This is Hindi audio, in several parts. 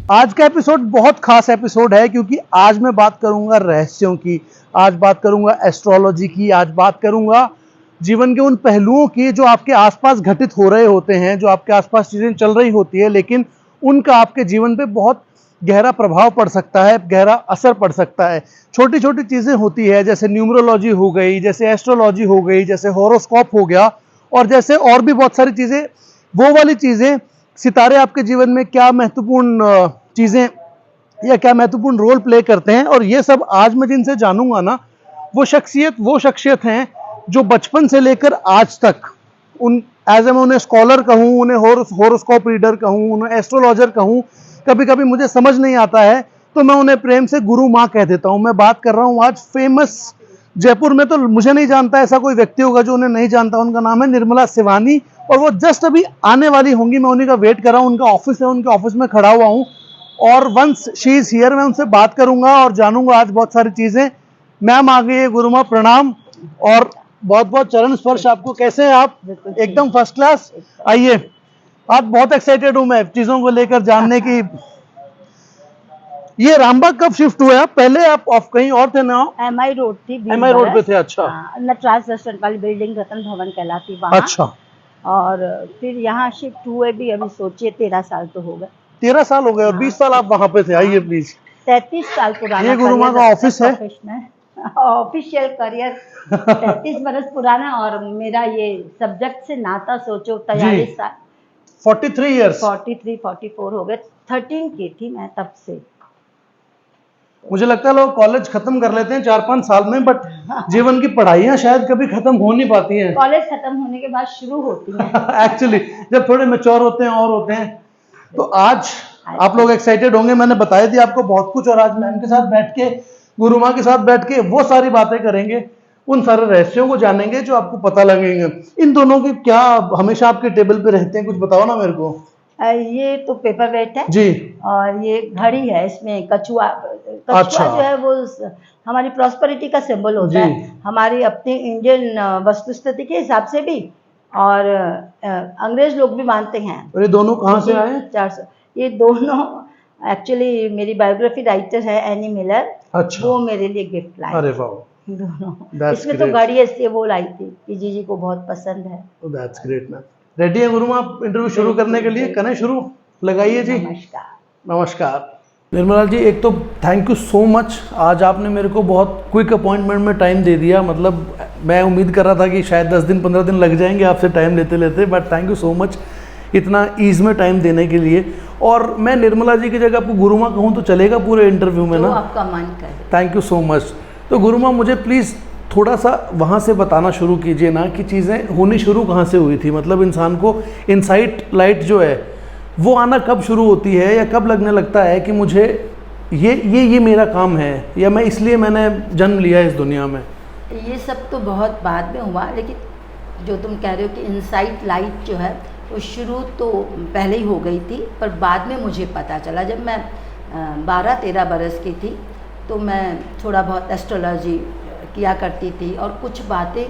आज का एपिसोड बहुत खास एपिसोड है क्योंकि आज मैं बात करूंगा रहस्यों की, आज बात करूंगा एस्ट्रोलॉजी की, आज बात करूंगा जीवन के उन पहलुओं की जो आपके आसपास घटित हो रहे होते हैं, जो आपके आसपास चीजें चल रही होती है, लेकिन उनका आपके जीवन पे बहुत गहरा प्रभाव पड़ सकता है, गहरा असर पड़ सकता है। छोटी छोटी चीजें होती है, जैसे न्यूमरोलॉजी हो गई, जैसे एस्ट्रोलॉजी हो गई, जैसे हॉरोस्कोप हो गया, और जैसे और भी बहुत सारी चीजें। वो वाली चीजें, सितारे आपके जीवन में क्या महत्वपूर्ण चीजें या क्या महत्वपूर्ण रोल प्ले करते हैं, और ये सब आज मैं जिनसे जानूंगा ना, वो शख्सियत हैं जो बचपन से लेकर आज तक उन एज मैं उन्हें स्कॉलर कहूँ, उन्हें हॉरोस्कोप रीडर कहूँ, उन्हें एस्ट्रोलॉजर कहूँ, कभी कभी मुझे समझ नहीं आता है तो मैं उन्हें प्रेम से गुरु माँ कह देता हूँ। मैं बात कर रहा हूँ आज फेमस, जयपुर में तो मुझे नहीं जानता ऐसा कोई व्यक्ति होगा जो उन्हें नहीं जानता। उनका नाम है निर्मला शिवानी, और वो जस्ट अभी आने वाली होंगी। मैं उन्हीं का वेट कर रहा हूँ, उनका ऑफिस है, उनके ऑफिस में खड़ा हुआ हूँ, और वंस शी इज हियर मैं उनसे बात करूंगा और जानूंगा आज बहुत सारी चीजें। मैम आ गई है, गुरु माँ प्रणाम, और बहुत बहुत चरण स्पर्श आपको। कैसे हैं आप? एकदम फर्स्ट क्लास। आइए, आज बहुत एक्साइटेड हूं मैं चीजों को लेकर जानने की। ये रामबाग कब शिफ्ट हुए आप? पहले आप ऑफ कहीं और थे ना? MI रोड थी, MI रोड पे थे। अच्छा। नटराज रेस्टोरेंट वाली बिल्डिंग रतन भवन कहलाती वहाँ। अच्छा। और फिर यहाँ शिफ्ट हुए भी अभी सोचिए 13 साल तो हो गए। 13 साल हो गए और 20 साल आप वहाँ पे थे। आइए प्लीज। 33 साल पुराना ये गुरु माँ का ऑफिस है, ऑफिशियल करियर 33 बरस पुराना। और मेरा ये सब्जेक्ट से नाता सोचो 43 साल, 43 ईयर्स, 44 हो गए। 13 की थी मैं तब से। मुझे लगता है लोग कॉलेज खत्म कर लेते हैं 4-5 साल में, बट जीवन की पढ़ाइयाँ शायद कभी खत्म हो नहीं पाती हैं। कॉलेज खत्म होने के बाद शुरू होती हैं एक्चुअली जब थोड़े मैच्योर होते हैं और होते हैं। तो आज आप लोग एक्साइटेड होंगे, मैंने बताया थी आपको बहुत कुछ, और आज मैम के साथ बैठ के, गुरु माँ के साथ बैठ के वो सारी बातें करेंगे, उन सारे रहस्यों को जानेंगे जो आपको पता लगेंगे। इन दोनों की क्या हमेशा आपके टेबल पे रहते हैं, कुछ बताओ ना मेरे को। ये तो पेपर वेट है जी, और ये घड़ी है, इसमें कछुआ अच्छा। जो है वो हमारी प्रॉस्पेरिटी का सिंबल होता है, हमारी अपनी इंडियन वस्तुस्थिति के हिसाब से भी, और अंग्रेज लोग भी मानते हैं। और ये दोनों कहाँ से आए? 400। ये दोनों एक्चुअली मेरी बायोग्राफी राइटर है एनी मिलर। अच्छा। वो मेरे लिए गिफ्ट लाई। अरे वाह, दोनों। इसमें तो घड़ी ऐसे वो लाई थी कि जीजी को बहुत पसंद है। That's great ma'am. रेडी है गुरु माँ इंटरव्यू शुरू करने के लिए? करें शुरू? लगाइए जी। नमस्कार। नमस्कार निर्मला जी, एक तो थैंक यू सो मच। आज आपने मेरे को बहुत क्विक अपॉइंटमेंट में टाइम दे दिया। मतलब मैं उम्मीद कर रहा था कि शायद 10 दिन 15 दिन लग जाएंगे आपसे टाइम लेते लेते, but thank you so much इतना ईज में टाइम देने के लिए। और मैं निर्मला जी की जगह आपको गुरु माँ कहूँ तो चलेगा पूरे इंटरव्यू में ना? आपका मन करे। Thank you so much. तो गुरु माँ मुझे प्लीज़ थोड़ा सा वहाँ से बताना शुरू कीजिए ना कि चीज़ें होनी शुरू कहाँ से हुई थी। मतलब इंसान को इनसाइट लाइट जो है वो आना कब शुरू होती है, या कब लगने लगता है कि मुझे ये मेरा काम है, या मैं इसलिए मैंने जन्म लिया इस दुनिया में। ये सब तो बहुत बाद में हुआ, लेकिन जो तुम कह रहे हो कि इनसाइट लाइट जो है वो शुरू तो पहले ही हो गई थी, पर बाद में मुझे पता चला। जब मैं 12-13 बरस की थी तो मैं थोड़ा बहुत एस्ट्रोलॉजी किया करती थी, और कुछ बातें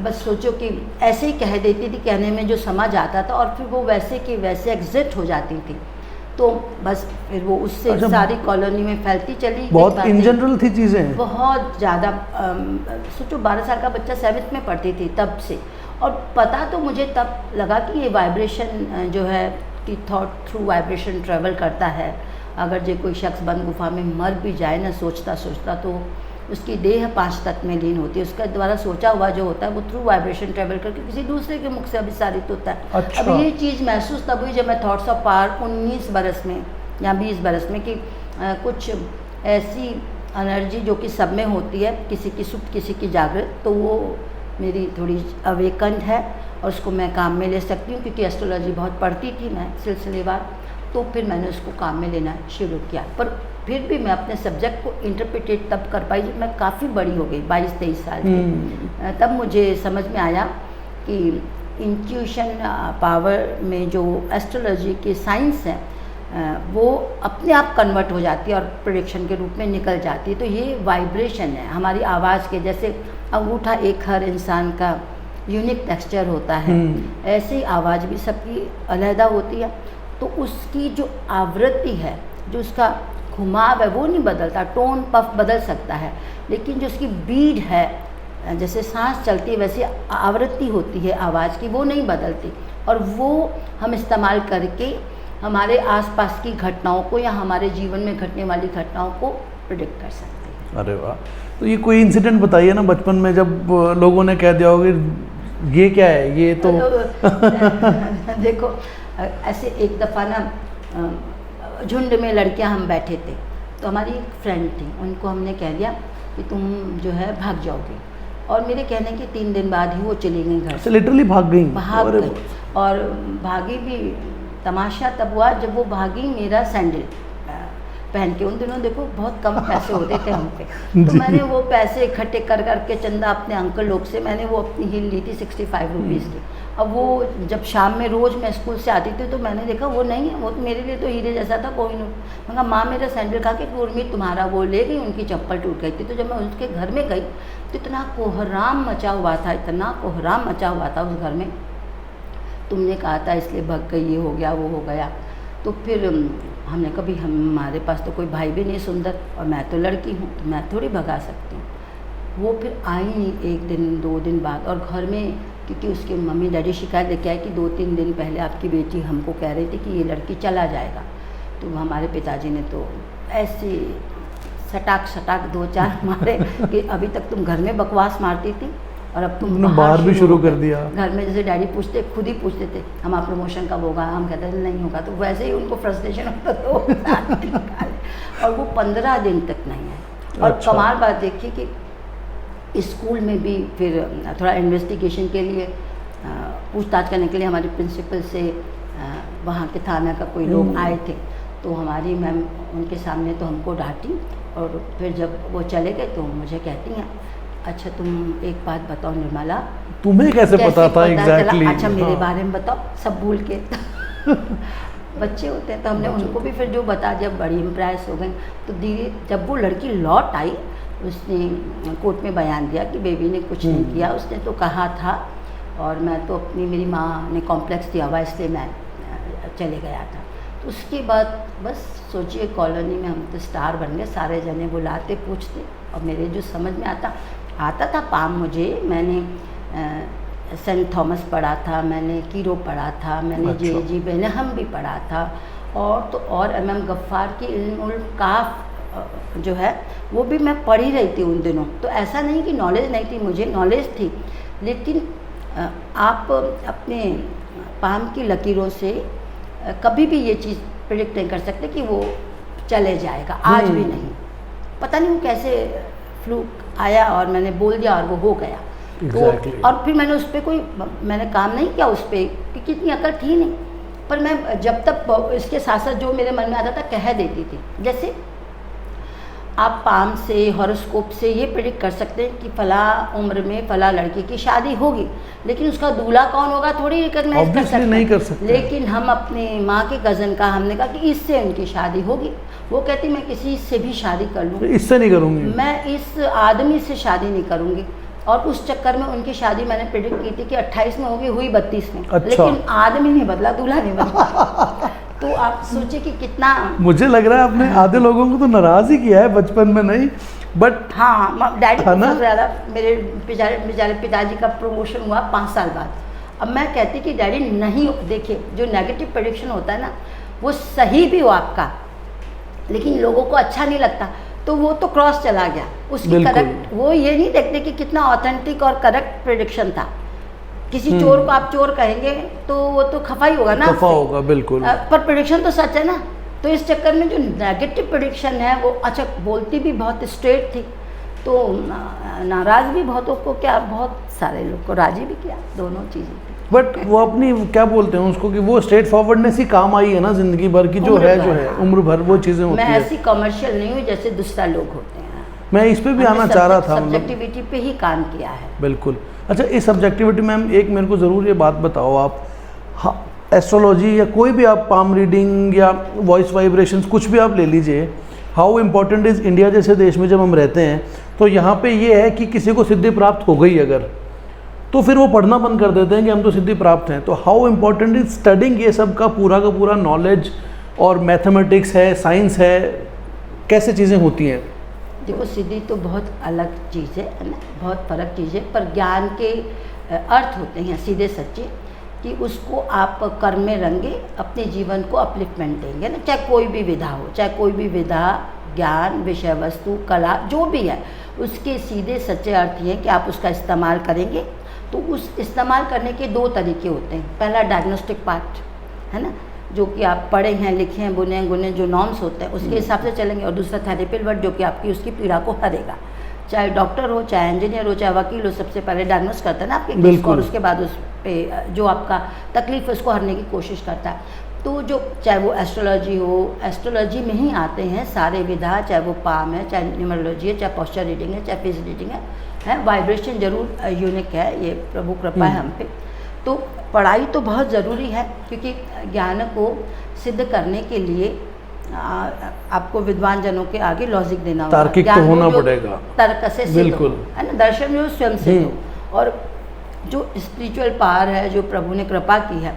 बस सोचो कि ऐसे ही कह देती थी, कहने में जो समझ आता था, और फिर वो वैसे कि वैसे एग्जिट हो जाती थी। तो बस फिर वो उससे अच्छा, सारी कॉलोनी में फैलती चली। बहुत इन जनरल थी चीज़ें, बहुत ज़्यादा। सोचो 12 साल का बच्चा 7th में पढ़ती थी तब से, और पता तो मुझे तब लगा कि ये वाइब्रेशन जो है कि थॉट थ्रू वाइब्रेशन ट्रेवल करता है। अगर जो कोई शख्स बंद गुफा में मर भी जाए ना सोचता सोचता, तो उसकी देह 5 तत्व में लीन होती है। उसका द्वारा सोचा हुआ जो होता है वो थ्रू वाइब्रेशन ट्रेवल करके किसी दूसरे के मुख से अभिसारित होता है। अच्छा। अब ये चीज़ महसूस तब हुई जब मैं थॉट्स ऑफ पावर 19 बरस में या 20 बरस में, कि कुछ ऐसी एनर्जी जो कि सब में होती है, किसी की सुप्त किसी की जागृत, तो वो मेरी थोड़ी अवेकंड है और उसको मैं काम में ले सकती हूँ। क्योंकि एस्ट्रोलॉजी बहुत पढ़ती थी मैं सिलसिलेवार, तो फिर मैंने उसको काम में लेना शुरू किया। पर फिर भी मैं अपने सब्जेक्ट को इंटरप्रिटेट तब कर पाई जब मैं काफ़ी बड़ी हो गई, 22-23 साल की। तब मुझे समझ में आया कि इंट्यूशन पावर में जो एस्ट्रोलॉजी की साइंस है वो अपने आप कन्वर्ट हो जाती है और प्रेडिक्शन के रूप में निकल जाती है। तो ये वाइब्रेशन है हमारी आवाज़ के, जैसे अंगूठा एक हर इंसान का यूनिक टेक्सचर होता है, ऐसे ही आवाज़ भी सबकी अलहदा होती है। तो उसकी जो आवृत्ति है, जो उसका घुमाव है वो नहीं बदलता, टोन पफ बदल सकता है, लेकिन जो उसकी बीट है, जैसे सांस चलती है वैसे आवृत्ति होती है आवाज़ की, वो नहीं बदलती। और वो हम इस्तेमाल करके हमारे आसपास की घटनाओं को या हमारे जीवन में घटने वाली घटनाओं को प्रिडिक्ट कर सकते हैं। अरे वाह। तो ये कोई इंसिडेंट बताइए ना बचपन में जब लोगों ने कह दिया होगा ये क्या है, ये तो देखो ऐसे एक दफ़ा ना झुंड में लड़कियां हम बैठे थे, तो हमारी एक फ्रेंड थी, उनको हमने कह दिया कि तुम जो है भाग जाओगे, और मेरे कहने के 3 दिन बाद ही वो चली गई घर से। लिटरली भाग गई? भाग गई। और भागी भी, तमाशा तब हुआ जब वो भागी मेरा सैंडल पहन के। उन दिनों देखो बहुत कम पैसे होते थे हम पे, तो मैंने वो पैसे इकट्ठे कर करके चंदा अपने अंकल लोग से मैंने वो अपनी हिल ली थी 65 रुपीज़ की। अब वो जब शाम में रोज़ मैं स्कूल से आती थी तो मैंने देखा वो नहीं है, वो तो मेरे लिए तो हीरे जैसा था, कोई नहीं। मैं कहा माँ मेरा सैंडल खा के उर्मी तुम्हारा, वो ले गई, उनकी चप्पल टूट गई थी। तो जब मैं उसके घर में गई तो इतना कोहराम मचा हुआ था, इतना कोहराम मचा हुआ था उस घर में। तुमने कहा था इसलिए भग गई, ये हो गया वो हो गया। तो फिर हमने कभी, हमारे पास तो कोई भाई भी नहीं सुंदर, और मैं तो लड़की हूँ तो मैं थोड़ी भगा सकती हूँ। वो फिर आई 1 दिन 2 दिन बाद, और घर में क्योंकि उसके मम्मी डैडी शिकायत लेके आए कि 2-3 दिन पहले आपकी बेटी हमको कह रही थी कि ये लड़की चला जाएगा। तो हमारे पिताजी ने तो ऐसे सटाक 2-4 मारे कि अभी तक तुम घर में बकवास मारती थी और अब तुम बाहर भी शुरू कर दिया। घर में जैसे डैडी पूछते, खुद ही पूछते थे हम आप प्रमोशन कब होगा, हम कहते थे नहीं होगा। तो वैसे ही उनको फ्रस्ट्रेशन होता था और वो 15 दिन तक नहीं है। और अच्छा। कमाल बात देखिए कि स्कूल में भी फिर थोड़ा इन्वेस्टिगेशन के लिए पूछताछ करने के लिए हमारे प्रिंसिपल से वहाँ के थाना का कोई लोग आए थे, तो हमारी मैम उनके सामने तो हमको डांटी, और फिर जब वो चले गए तो मुझे कहती हैं अच्छा तुम एक बात बताओ निर्मला, तुम्हें कैसे पता था एग्जैक्टली? अच्छा मेरे बारे में बताओ, सब भूल के बच्चे होते हैं तो हमने उनको भी फिर जो बता दिया, बड़ी इम्प्रेस हो गई। तो धीरे जब वो लड़की लौट आई, उसने कोर्ट में बयान दिया कि बेबी ने कुछ नहीं किया, उसने तो कहा था, और मैं तो अपनी, मेरी माँ ने कॉम्प्लेक्स दिया हुआ इसलिए मैं चले गया था। तो उसके बाद बस सोचिए कॉलोनी में हम तो स्टार बन गए, सारे जने बुलाते पूछते, और मेरे जो समझ में आता था पाम मुझे, मैंने सेंट थॉमस पढ़ा था, मैंने कीरो पढ़ा था, मैंने J.G. बेनहम भी पढ़ा था, और तो और MM गफ्फार की इल्मुल काफ जो है वो भी मैं पढ़ ही रही थी उन दिनों। तो ऐसा नहीं कि नॉलेज नहीं थी, मुझे नॉलेज थी, लेकिन आप अपने पाम की लकीरों से कभी भी ये चीज़ प्रेडिक्ट नहीं कर सकते कि वो चले जाएगा, आज भी नहीं। पता नहीं वो कैसे फ्लूक आया और मैंने बोल दिया और वो हो गया। exactly. तो और फिर मैंने उस पर मैंने काम नहीं किया उस पर, क्योंकि इतनी अकल थी नहीं, पर मैं जब तक इसके साथ साथ जो मेरे मन में आता था कह देती थी। जैसे आप पाम से, हॉरोस्कोप से ये प्रेडिक्ट कर सकते हैं कि फ़ला उम्र में फ़ला लड़की की शादी होगी, लेकिन उसका दूल्हा कौन होगा थोड़ी रिकॉग्नाइज कर सकते नहीं कर सकते। लेकिन हम अपने माँ के कज़न का हमने कहा कि इससे उनकी शादी होगी, वो कहती मैं किसी से भी शादी कर लूँ, इससे नहीं करूँगी, मैं इस आदमी से शादी नहीं करूँगी। और उस चक्कर में उनकी शादी मैंने प्रेडिक्ट की थी कि 28 में होगी, हुई 32 में। अच्छा। लेकिन आदमी नहीं बदला, दूल्हा नहीं बदला। तो आप सोचिए कि कितना, मुझे लग रहा है आपने आधे लोगों को तो नाराज ही किया है बचपन में, नहीं बट हाँ डैडी है ना? को ज़्यादा मेरे बेचारे पिताजी का प्रमोशन हुआ 5 साल बाद। अब मैं कहती कि डैडी नहीं, देखिए जो नेगेटिव प्रेडिक्शन होता है ना वो सही भी हो आपका, लेकिन लोगों को अच्छा नहीं लगता, तो वो तो क्रॉस चला गया उसकी करेक्ट। वो ये नहीं देखते कि कितना ऑथेंटिक और करेक्ट प्रेडिक्शन था। किसी चोर को आप चोर कहेंगे तो वो तो खफा ही होगा ना, खफा होगा बिल्कुल, पर प्रेडिक्शन तो सच है ना। तो इस चक्कर में जो नेगेटिव प्रेडिक्शन है वो, अच्छा बोलती भी बहुत स्ट्रेट थी, तो नाराज़ भी बहुतों को, क्या बहुत सारे लोग को राजी भी किया, दोनों चीज़ें थी। बट वो अपनी क्या बोलते हैं उसको कि वो स्ट्रेट फॉरवर्डनेस ही काम आई है ना जिंदगी भर की, जो है उम्र भर वो चीज़ें होती है। मैं ऐसी कमर्शियल नहीं हुई जैसे दूसरा लोग होते हैं। मैं इस पे भी आना चाह रहा था, सब्जेक्टिविटी पे ही काम किया है। बिल्कुल। अच्छा, इस सब्जेक्टिविटी मैम एक मेरे को ज़रूर ये बात बताओ आप, हाँ, एस्ट्रोलॉजी या कोई भी आप पाम रीडिंग या वॉइस वाइब्रेशंस कुछ भी आप ले लीजिए, हाउ इम्पोर्टेंट इज़ इंडिया जैसे देश में जब हम रहते हैं, तो यहाँ पे ये है कि किसी को सिद्धि प्राप्त हो गई अगर, तो फिर वो पढ़ना बंद कर देते हैं कि हम तो सिद्धि प्राप्त हैं। तो हाउ इम्पोर्टेंट इज स्टडिंग ये सब का पूरा नॉलेज, और मैथमेटिक्स है, साइंस है, कैसे चीज़ें होती हैं? देखो, सिद्धि तो बहुत अलग चीज़ है ना, बहुत फर्क चीज़ है, पर ज्ञान के अर्थ होते हैं सीधे सच्चे, कि उसको आप कर्म में रंगे अपने जीवन को अपलिफ्टमेंट देंगे ना, चाहे कोई भी विधा हो, चाहे कोई भी विधा, ज्ञान, विषय वस्तु, कला, जो भी है, उसके सीधे सच्चे अर्थ ये हैं कि आप उसका इस्तेमाल करेंगे। तो उस इस्तेमाल करने के दो तरीके होते हैं। पहला डायग्नोस्टिक पार्ट है ना, जो कि आप पढ़े हैं, लिखे हैं, बुने हैं, गुने, जो नॉर्म्स होते हैं उसके हिसाब से चलेंगे। और दूसरा थेरेपी वर्ड, जो कि आपकी उसकी पीड़ा को हरेगा। चाहे डॉक्टर हो, चाहे इंजीनियर हो, चाहे वकील हो, सबसे पहले डायग्नोस करता है ना आपके केस को, और उसके बाद उस पे जो आपका तकलीफ है उसको हरने की कोशिश करता है। तो जो चाहे वो एस्ट्रोलॉजी हो, एस्ट्रोलॉजी में ही आते हैं सारे विधा, चाहे वो पाम है, चाहे न्यूमरोलॉजी है, चाहे पोस्चर रीडिंग है, चाहे फेस रीडिंग है, वाइब्रेशन जरूर यूनिक है, ये प्रभु कृपा है हम पे। तो पढ़ाई तो बहुत ज़रूरी है, क्योंकि ज्ञान को सिद्ध करने के लिए आपको विद्वान जनों के आगे लॉजिक देना होगा, तार्किक तो होना पड़ेगा, तर्क से सिद्ध हो, है ना, दर्शन जो स्वयं सिद्ध हो। और जो स्पिरिचुअल पावर है, जो प्रभु ने कृपा की है,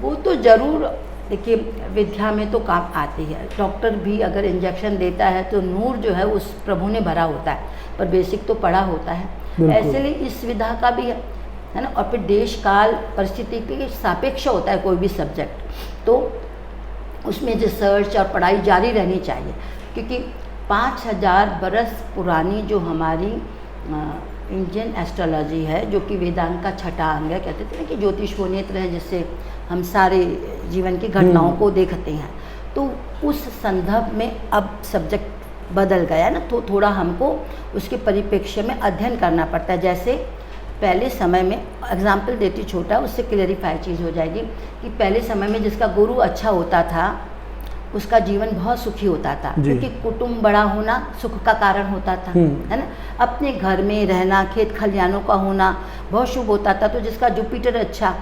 वो तो ज़रूर देखिए विद्या में तो काम आती है। डॉक्टर भी अगर इंजेक्शन देता है तो नूर जो है उस प्रभु ने भरा होता है, पर बेसिक तो पढ़ा होता है। ऐसे लिए इस विधा का भी है ना। और फिर देश काल परिस्थिति के सापेक्ष होता है कोई भी सब्जेक्ट, तो उसमें रिसर्च और पढ़ाई जारी रहनी चाहिए, क्योंकि 5000 बरस पुरानी जो हमारी इंडियन एस्ट्रोलॉजी है, जो कि वेदांत का छठा अंग है, कहते थे ना कि ज्योतिष वो नेत्र है जिससे हम सारे जीवन की घटनाओं को देखते हैं। तो उस संदर्भ में अब सब्जेक्ट बदल गया ना, तो थोड़ा हमको उसके परिप्रेक्ष्य में अध्ययन करना पड़ता है। जैसे पहले समय में, एग्जाम्पल देती छोटा, उससे क्लियरिफाई चीज़ हो जाएगी, कि पहले समय में जिसका गुरु अच्छा होता था उसका जीवन बहुत सुखी होता था, क्योंकि कुटुंब बड़ा होना सुख का कारण होता था, है ना। अपने घर में रहना, खेत खलिहानों का होना बहुत शुभ होता था। तो जिसका जुपिटर अच्छा,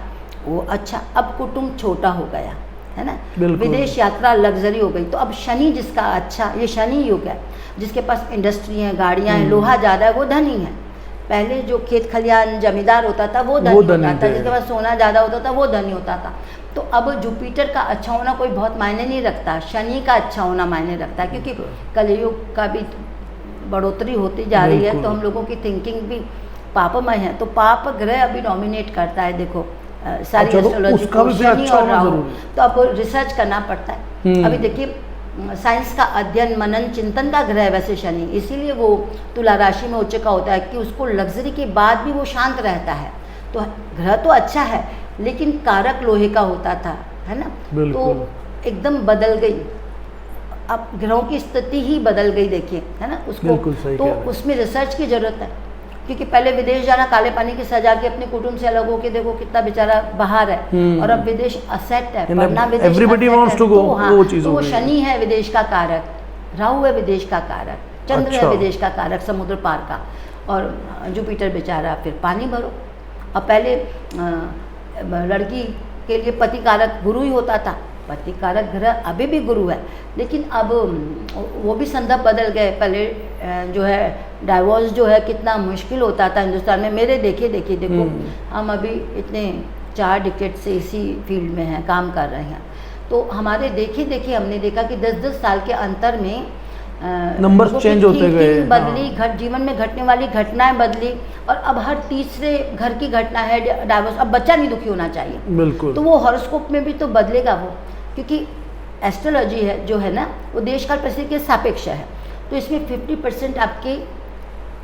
वो अच्छा। अब कुटुंब छोटा हो गया, है ना, विदेश यात्रा लग्जरी हो गई। तो अब शनि जिसका अच्छा, ये शनि युग है, जिसके पास इंडस्ट्री है, गाड़ियाँ हैं, लोहा ज़्यादा है, वो धनी है। पहले जो खेत खलिहान जमींदार होता था वो धनी होता था, जिसके पास सोना ज़्यादा होता था वो धनी होता था। तो अब जुपिटर का अच्छा होना कोई बहुत मायने नहीं रखता, शनि का अच्छा होना मायने रखता है, क्योंकि कलयुग का भी बढ़ोतरी होती जा रही है, तो हम लोगों की थिंकिंग भी पापमय है। तो पाप ग्रह अभी डोमिनेट करता है, देखो सारी एस्ट्रोलॉजी को, शनि और राहु। तो अब रिसर्च करना पड़ता है। अभी देखिए साइंस का अध्ययन, मनन, चिंतन का ग्रह वैसे शनि, इसीलिए वो तुला राशि में उच्च का होता है, कि उसको लग्जरी के बाद भी वो शांत रहता है। तो ग्रह तो अच्छा है, लेकिन कारक लोहे का होता था, है ना। तो एकदम बदल गई, अब ग्रहों की स्थिति ही बदल गई, देखिए, है ना। उसको तो उसमें रिसर्च की जरूरत है, क्योंकि पहले विदेश जाना काले पानी की सजा के अपने कुटुंब से अलग होके, देखो कितना बेचारा बाहर है, और अब विदेश असेट है, पढ़ना विदेश एवरीबॉडी वांट्स टू गो। तो वो शनि है विदेश का कारक, राहु है विदेश का कारक, चंद्र है विदेश का कारक, समुद्र पार का, और जुपिटर बेचारा फिर पानी भरो। अब पहले लड़की के लिए पति कारक गुरु ही होता था, पति कारक ग्रह अभी भी गुरु है, लेकिन अब वो भी संदर्भ बदल गए। पहले जो है डाइवोर्स जो है कितना मुश्किल होता था हिंदुस्तान में, मेरे देखो हम अभी इतने 4 डिकेड से इसी फील्ड में हैं, काम कर रहे हैं। तो हमारे देखे हमने देखा कि 10-10 साल के अंतर में नंबर्स चेंज होते गए, बदली, जीवन में घटने वाली घटनाएं बदली, और अब हर तीसरे घर की घटना है डाइवोर्स। अब बच्चा नहीं दुखी होना चाहिए, बिल्कुल। तो वो हॉरोस्कोप में भी तो बदलेगा वो, क्योंकि एस्ट्रोलॉजी है जो है ना, वो देश काल परिस्थिति के सापेक्ष है। तो इसमें 50% आपके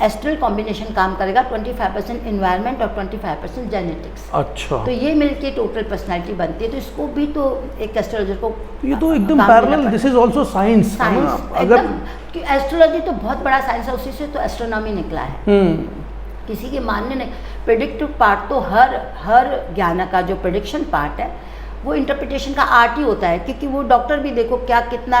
एस्ट्रल कॉम्बिनेशन काम करेगा, 25% इन्वायरमेंट और 25% जेनेटिक्स। अच्छा, तो ये मिलके टोटल पर्सनालिटी बनती है। तो इसको भी तो एक एस्ट्रोलॉजर को, ये तो एकदम parallel, this is also science. अगर एस्ट्रोलॉजी तो बहुत बड़ा साइंस है, उसी से तो एस्ट्रोनॉमी निकला है। किसी के मानने नहीं, प्रेडिक्टिव पार्ट तो हर ज्ञान का जो प्रेडिक्शन पार्ट है वो इंटरप्रिटेशन का आर्ट ही होता है, क्योंकि वो डॉक्टर भी देखो क्या कितना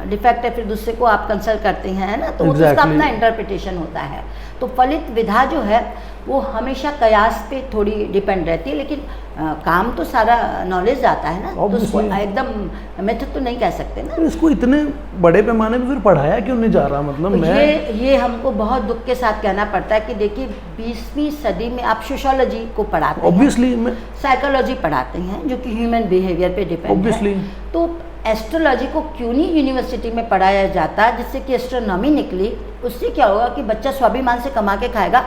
डिफेक्ट है, फिर दूसरे को आप कंसल्ट करते हैं, है ना। तो उसका अपना इंटरप्रिटेशन होता है। तो फलित विधा जो है वो हमेशा कयास पे थोड़ी डिपेंड रहती है, लेकिन काम तो सारा नॉलेज आता है ना, तो उसको Obviously. एकदम मेथड तो नहीं कह सकते ना। तो इसको इतने बड़े पैमाने पे फिर पढ़ाया क्यों नहीं जा रहा? मतलब मैं ये हमको बहुत दुख के साथ कहना पड़ता है कि देखिए 20वीं सदी में आप सोशियोलॉजी को पढ़ाते हैं, ऑब्वियसली मैं साइकोलॉजी पढ़ाते हैं जो कि ह्यूमन बिहेवियर पे डिपेंड है, ऑब्वियसली तो एस्ट्रोलॉजी को क्यों नहीं यूनिवर्सिटी में पढ़ाया जाता, जिससे कि एस्ट्रोनॉमी निकली। उससे क्या होगा कि बच्चा स्वाभिमान से कमा के खाएगा,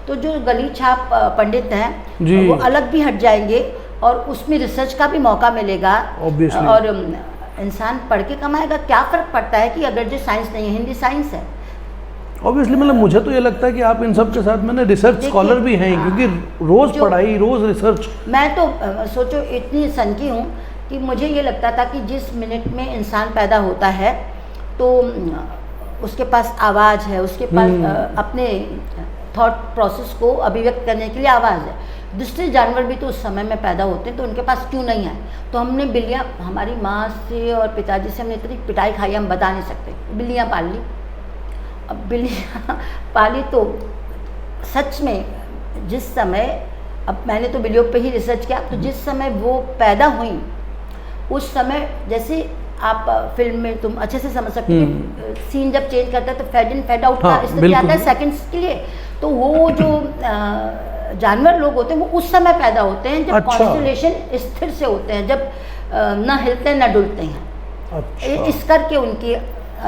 तो जो गली छाप पंडित जी। हैं वो अलग भी हट जाएंगे और उसमें रिसर्च का भी मौका मिलेगा। Obviously. और इंसान पढ़ के कमाएगा, क्या फ़र्क पड़ता है कि अगर जो साइंस नहीं है, हिंदी साइंस है। ऑब्वियसली मतलब मुझे तो ये लगता है कि आप इन सब के साथ मैंने रिसर्च देखिए, स्कॉलर भी हैं, क्योंकि रोज़ जो- पढ़ाई, रोज़ रिसर्च। मैं तो सोचो इतनी सनकी हूँ कि मुझे ये लगता था कि जिस मिनट में इंसान पैदा होता है तो उसके पास आवाज़ है, उसके पास अपने थॉट प्रोसेस को अभिव्यक्त करने के लिए आवाज़ है। दूसरे जानवर भी तो उस समय में पैदा होते हैं, तो उनके पास क्यों नहीं है? तो हमने बिल्लियाँ, हमारी माँ से और पिताजी से हमने इतनी पिटाई खाई हम बता नहीं सकते। बिल्लियाँ पाल ली, अब बिल्लियाँ पाली तो सच में जिस समय, अब मैंने तो बिल्लियों पे ही रिसर्च किया, तो जिस समय वो पैदा हुई उस समय, जैसे आप फिल्म में तुम अच्छे से समझ सकते हो, सीन जब चेंज करता है तो फेड इन फेड आउट का हाँ, स्थिति आता है बिल्कुल। सेकंड्स के लिए। तो वो जो जानवर लोग होते हैं वो उस समय पैदा होते हैं जब अच्छा। कॉन्स्टलेशन स्थिर से होते हैं, जब न हिलते न डुलते हैं। अच्छा इस करके उनकी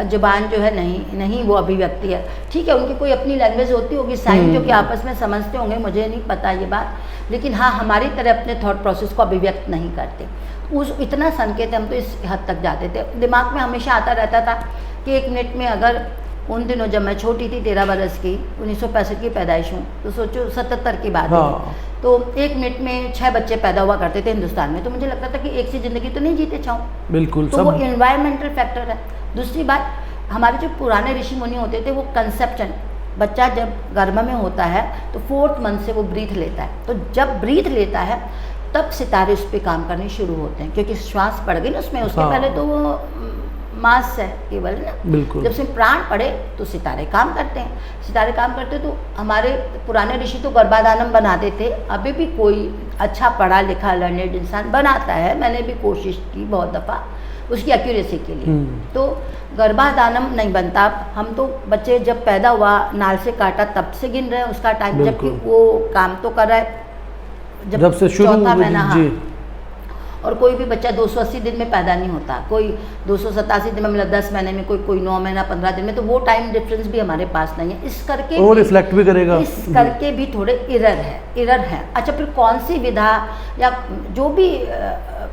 जुबान जो है नहीं वो अभिव्यक्ति है। ठीक है, उनकी कोई अपनी लैंग्वेज होती होगी, साइन जो कि आपस में समझते होंगे, मुझे नहीं पता ये बात, लेकिन हाँ हमारी तरह अपने थॉट प्रोसेस को अभिव्यक्त नहीं करते। उस इतना संकेत हम तो इस हद तक जाते थे। दिमाग में हमेशा आता रहता था कि 1 मिनट में, अगर उन दिनों जब मैं छोटी थी 13 बरस की, 1965 की पैदाइश हूँ, तो सोचो 77 की बात हाँ। है, तो 1 मिनट में 6 बच्चे पैदा हुआ करते थे हिंदुस्तान में। तो मुझे लगता था कि एक सी ज़िंदगी तो नहीं जीते चाहूँ, बिल्कुल तो वो सब इन्वायरमेंटल फैक्टर है। दूसरी बात, हमारे जो पुराने ऋषि मुनि होते थे वो कंसेप्शन, बच्चा जब गर्भ में होता है तो 4th मंथ से वो ब्रीथ लेता है, तो जब ब्रीथ लेता है तब सितारे उस पर काम करने शुरू होते हैं, क्योंकि श्वास पड़ गई ना उसमें, उसके हाँ। पहले तो वो मास है केवल ना। बिल्कुल। जब से प्राण पड़े तो सितारे काम करते हैं, सितारे काम करते तो हमारे पुराने ऋषि तो गर्भाधानम बनाते थे। अभी भी कोई अच्छा पढ़ा लिखा लर्नेड इंसान बनाता है, मैंने भी कोशिश की बहुत दफ़ा उसकी एक्यूरेसी के लिए। तो गर्भाधानम नहीं बनता। हम तो बच्चे जब पैदा हुआ नाल से काटा तब से गिन रहे हैं उसका टाइम, जबकि बिल्कुल। वो काम तो कर रहा है जब से शुरू चौथा हुई, महीना। हाँ। जी। और कोई भी बच्चा 280 दिन में पैदा नहीं होता, कोई 287 दिन में, मतलब 10 महीने में, कोई 9 महीना 15 दिन में, तो वो टाइम डिफरेंस भी हमारे पास नहीं है। इस करके वो रिफ्लेक्ट भी करेगा। इस करके भी थोड़े इरर है। अच्छा, फिर कौन सी विधा या जो भी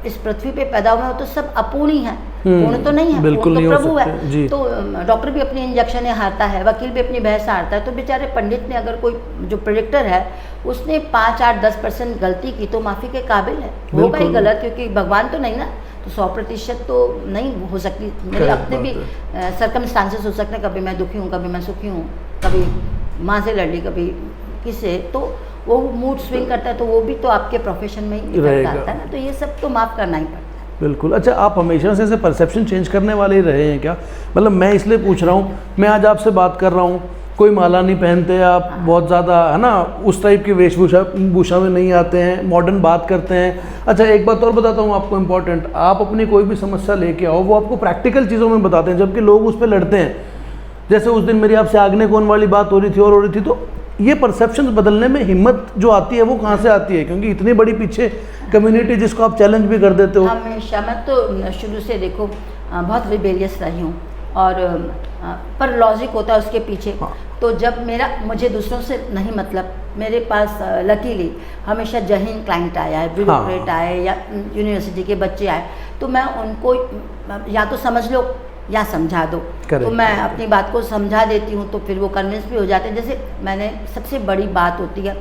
इस पृथ्वी पे पैदा हुए हो तो सब अपूर्ण ही है, पूर्ण तो नहीं है, बिल्कुल पूर्ण नहीं तो हो प्रभु सकते, है। जी। तो डॉक्टर भी अपनी इंजेक्शनें हारता है, वकील भी अपनी बहस हारता है, तो बेचारे पंडित ने, अगर कोई जो प्रेडिक्टर है उसने 5, 8, 10% गलती की तो माफ़ी के काबिल है। होगा ही गलत, क्योंकि भगवान तो नहीं ना, तो 100% तो नहीं हो सकती। मेरे अपने भी सर्कमस्टांसेस हो सकते हैं, कभी मैं दुखी हूँ, कभी मैं सुखी हूँ, कभी माँ से लड़ ली, कभी किससे, तो वो मूड स्विंग करता है, तो वो भी तो आपके प्रोफेशन में ही इफेक्ट आता है ना, तो ये सब तो माफ़ करना ही पड़ता है। बिल्कुल। अच्छा, आप हमेशा से ऐसे परसेप्शन चेंज करने वाले ही रहे हैं क्या? मतलब मैं इसलिए पूछ रहा हूँ, मैं आज आपसे बात कर रहा हूँ, कोई माला नहीं पहनते आप, बहुत ज़्यादा है ना उस टाइप की वेशभूषा में नहीं आते हैं, मॉडर्न बात करते हैं। अच्छा, एक बात और बताता हूँ आपको इम्पोर्टेंट, आप अपनी कोई भी समस्या लेके आओ, वो आपको प्रैक्टिकल चीज़ों में बताते हैं, जबकि लोग उस पर लड़ते हैं। जैसे उस दिन मेरी आपसे आग्ने कौन वाली बात हो रही थी और हो रही थी, तो ये परसेप्शंस बदलने में हिम्मत जो आती है वो कहाँ से आती है? क्योंकि इतनी बड़ी पीछे कम्युनिटी जिसको आप चैलेंज भी कर देते हो। हमेशा मैं तो शुरू से देखो बहुत रिबेलियस रही हूँ, और पर लॉजिक होता है उसके पीछे। हाँ। तो जब मुझे दूसरों से नहीं मतलब, मेरे पास लकीली हमेशा जहीन क्लाइंट आया है, ब्यूरोक्रेट आए या यूनिवर्सिटी के बच्चे आए, तो मैं उनको या तो समझ लो या समझा दो। तो मैं अपनी बात को समझा देती हूँ, तो फिर वो कन्विंस भी हो जाते हैं। जैसे मैंने, सबसे बड़ी बात होती है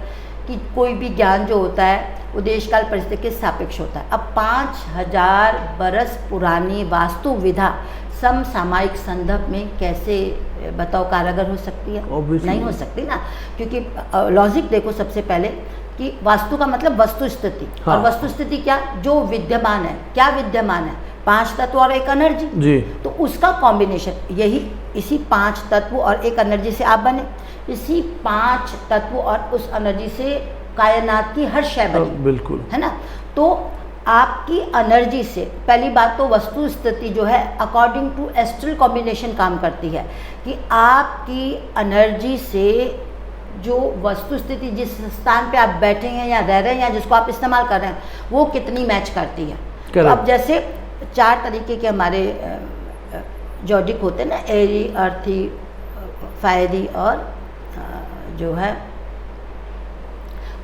कि कोई भी ज्ञान जो होता है वो देश काल परिस्थिति के सापेक्ष होता है। अब 5000 बरस पुरानी वास्तु विधा समसामयिक संदर्भ में कैसे बताओ कारगर हो सकती है? नहीं हो सकती ना, क्योंकि लॉजिक देखो सबसे पहले कि वास्तु का मतलब वस्तु स्थिति। हाँ। और वस्तु स्थिति क्या? जो विद्यमान है। क्या विद्यमान है? 5 तत्व और 1 एनर्जी जी। तो उसका कॉम्बिनेशन, यही इसी 5 तत्व और 1 एनर्जी से आप बने, इसी 5 तत्व और उस एनर्जी से कायनात की हर शय बनी, बिल्कुल, है ना। तो आपकी एनर्जी से पहली बात तो वस्तु स्थिति जो है अकॉर्डिंग टू एस्ट्रल कॉम्बिनेशन काम करती है कि आपकी एनर्जी से जो वस्तु स्थिति जिस स्थान पे आप बैठे हैं या रह रहे हैं या जिसको आप इस्तेमाल कर रहे हैं वो कितनी मैच करती है। तो अब जैसे 4 तरीके के हमारे जॉडिक होते हैं ना, एरी, अर्थी, फायरी और जो है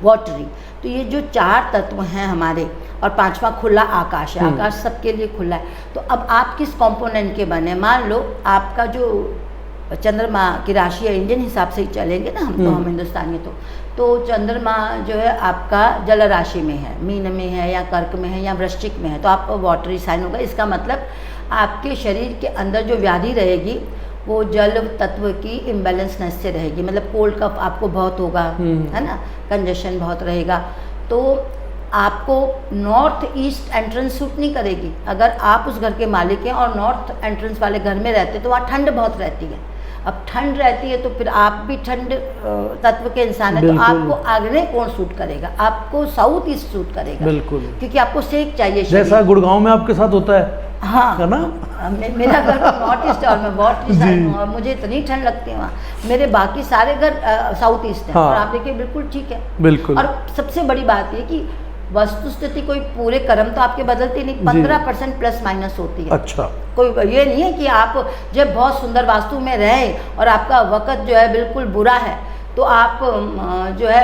वाटरी। तो ये जो 4 तत्व हैं हमारे, और 5वां खुला आकाश है, आकाश सबके लिए खुला है। तो अब आप किस कंपोनेंट के बने, मान लो आपका जो चंद्रमा की राशि है, इंडियन हिसाब से ही चलेंगे ना हम, तो हम हिंदुस्तानी तो चंद्रमा जो है आपका जल राशि में है, मीन में है या कर्क में है या वृश्चिक में है, तो आपका वाटरी साइन होगा। इसका मतलब आपके शरीर के अंदर जो व्याधि रहेगी वो जल तत्व की इम्बैलेंसनेस से रहेगी, मतलब कोल्ड कफ आपको बहुत होगा, है ना, कंजेशन बहुत रहेगा। तो आपको नॉर्थ ईस्ट एंट्रेंस सूट नहीं करेगी। अगर आप उस घर के मालिक हैं और नॉर्थ एंट्रेंस वाले घर में रहते तो वहाँ ठंड बहुत रहती है। अब ठंड रहती है तो फिर आप भी ठंड तत्व के इंसान हैं, तो आपको आग्नेय कोण सूट करेगा, आपको साउथ ईस्ट सूट करेगा, बिल्कुल, क्योंकि आपको सेक चाहिए। जैसा गुड़गांव में आपके साथ होता है, हाँ है ना। मेरा घर नॉर्थ ईस्ट और मैं नॉर्थ ईस्ट आई हूँ और मुझे इतनी ठंड लगती है वहाँ। मेरे बाकी सारे घर साउथ ईस्ट हैं, और आप देखिए बिल्कुल ठीक है, बिल्कुल। और सबसे बड़ी बात ये कि वस्तु स्थिति कोई पूरे कर्म तो आपके बदलती नहीं, 15% प्लस माइनस होती है। अच्छा, कोई ये नहीं है कि आप जब बहुत सुंदर वास्तु में रहे और आपका वक्त जो है बिल्कुल बुरा है तो आप जो है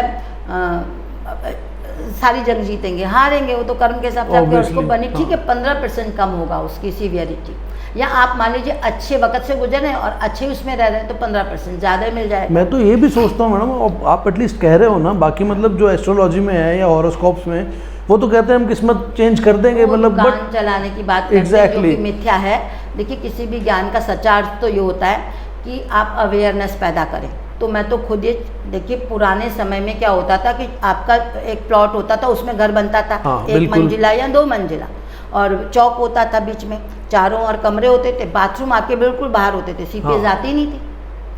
सारी जंग जीतेंगे, हारेंगे। वो तो कर्म के हिसाब से आपके उसको बनी, ठीक है, 15% कम होगा उसकी सीवियरिटी। या आप मान लीजिए अच्छे वक्त से गुजर रहे हैं और अच्छे उसमें रह रहे हैं तो 15% ज़्यादा मिल जाएगा। मैं तो ये भी सोचता हूँ मैडम, आप एटलीस्ट कह रहे हो ना, बाकी मतलब जो एस्ट्रोलॉजी में है या हॉरोस्कोप्स में वो तो कहते हैं हम किस्मत चेंज कर देंगे, मतलब ज्ञान चलाने की बात करते हैं, जो कि मिथ्या है। देखिए किसी भी ज्ञान का सच्चा अर्थ तो ये होता है कि आप अवेयरनेस पैदा करें। तो मैं तो खुद ये देखिए, पुराने समय में क्या होता था कि आपका एक प्लॉट होता था, उसमें घर बनता था, हाँ, 1 मंजिला या 2 मंजिला, और चौक होता था बीच में, चारों और कमरे होते थे, बाथरूम आपके बिल्कुल बाहर होते थे, सीपेज आती ही नहीं थी,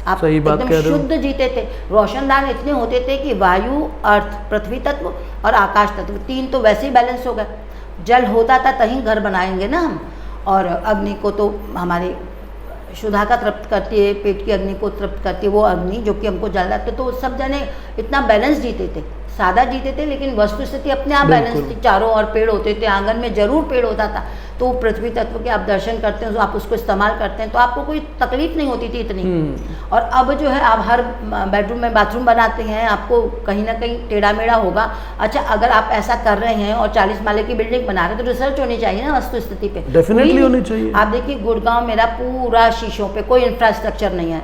आप एकदम शुद्ध जीते थे। रोशनदान इतने होते थे कि वायु, अर्थ, पृथ्वी तत्व और आकाश तत्व 3 तो वैसे ही बैलेंस हो गए। जल होता था तहीं घर बनाएंगे ना हम, और अग्नि को तो हमारी शुद्धा का तृप्त करती है, पेट की अग्नि को तृप्त करती है वो अग्नि जो कि हमको जल रहा। तो सब जने इतना बैलेंस जीते थे, सादा जीते थे, लेकिन वस्तु स्थिति अपने आप बैलेंस थी। चारों ओर पेड़ होते थे, आंगन में जरूर पेड़ होता था, तो पृथ्वी तत्व के आप दर्शन करते हैं, आप उसको इस्तेमाल करते हैं, तो आपको कोई तकलीफ नहीं होती थी इतनी। और अब जो है आप हर बेडरूम में बाथरूम बनाते हैं, आपको कहीं ना कहीं टेढ़ा मेढ़ा होगा। अच्छा, अगर आप ऐसा कर रहे हैं और 40 माले की बिल्डिंग बना रहे हैं तो रिसर्च होनी चाहिए ना वस्तु स्थिति पे, डेफिनेटली होनी चाहिए। आप देखिए गुड़गांव मेरा पूरा शीशों पे, कोई इंफ्रास्ट्रक्चर नहीं है।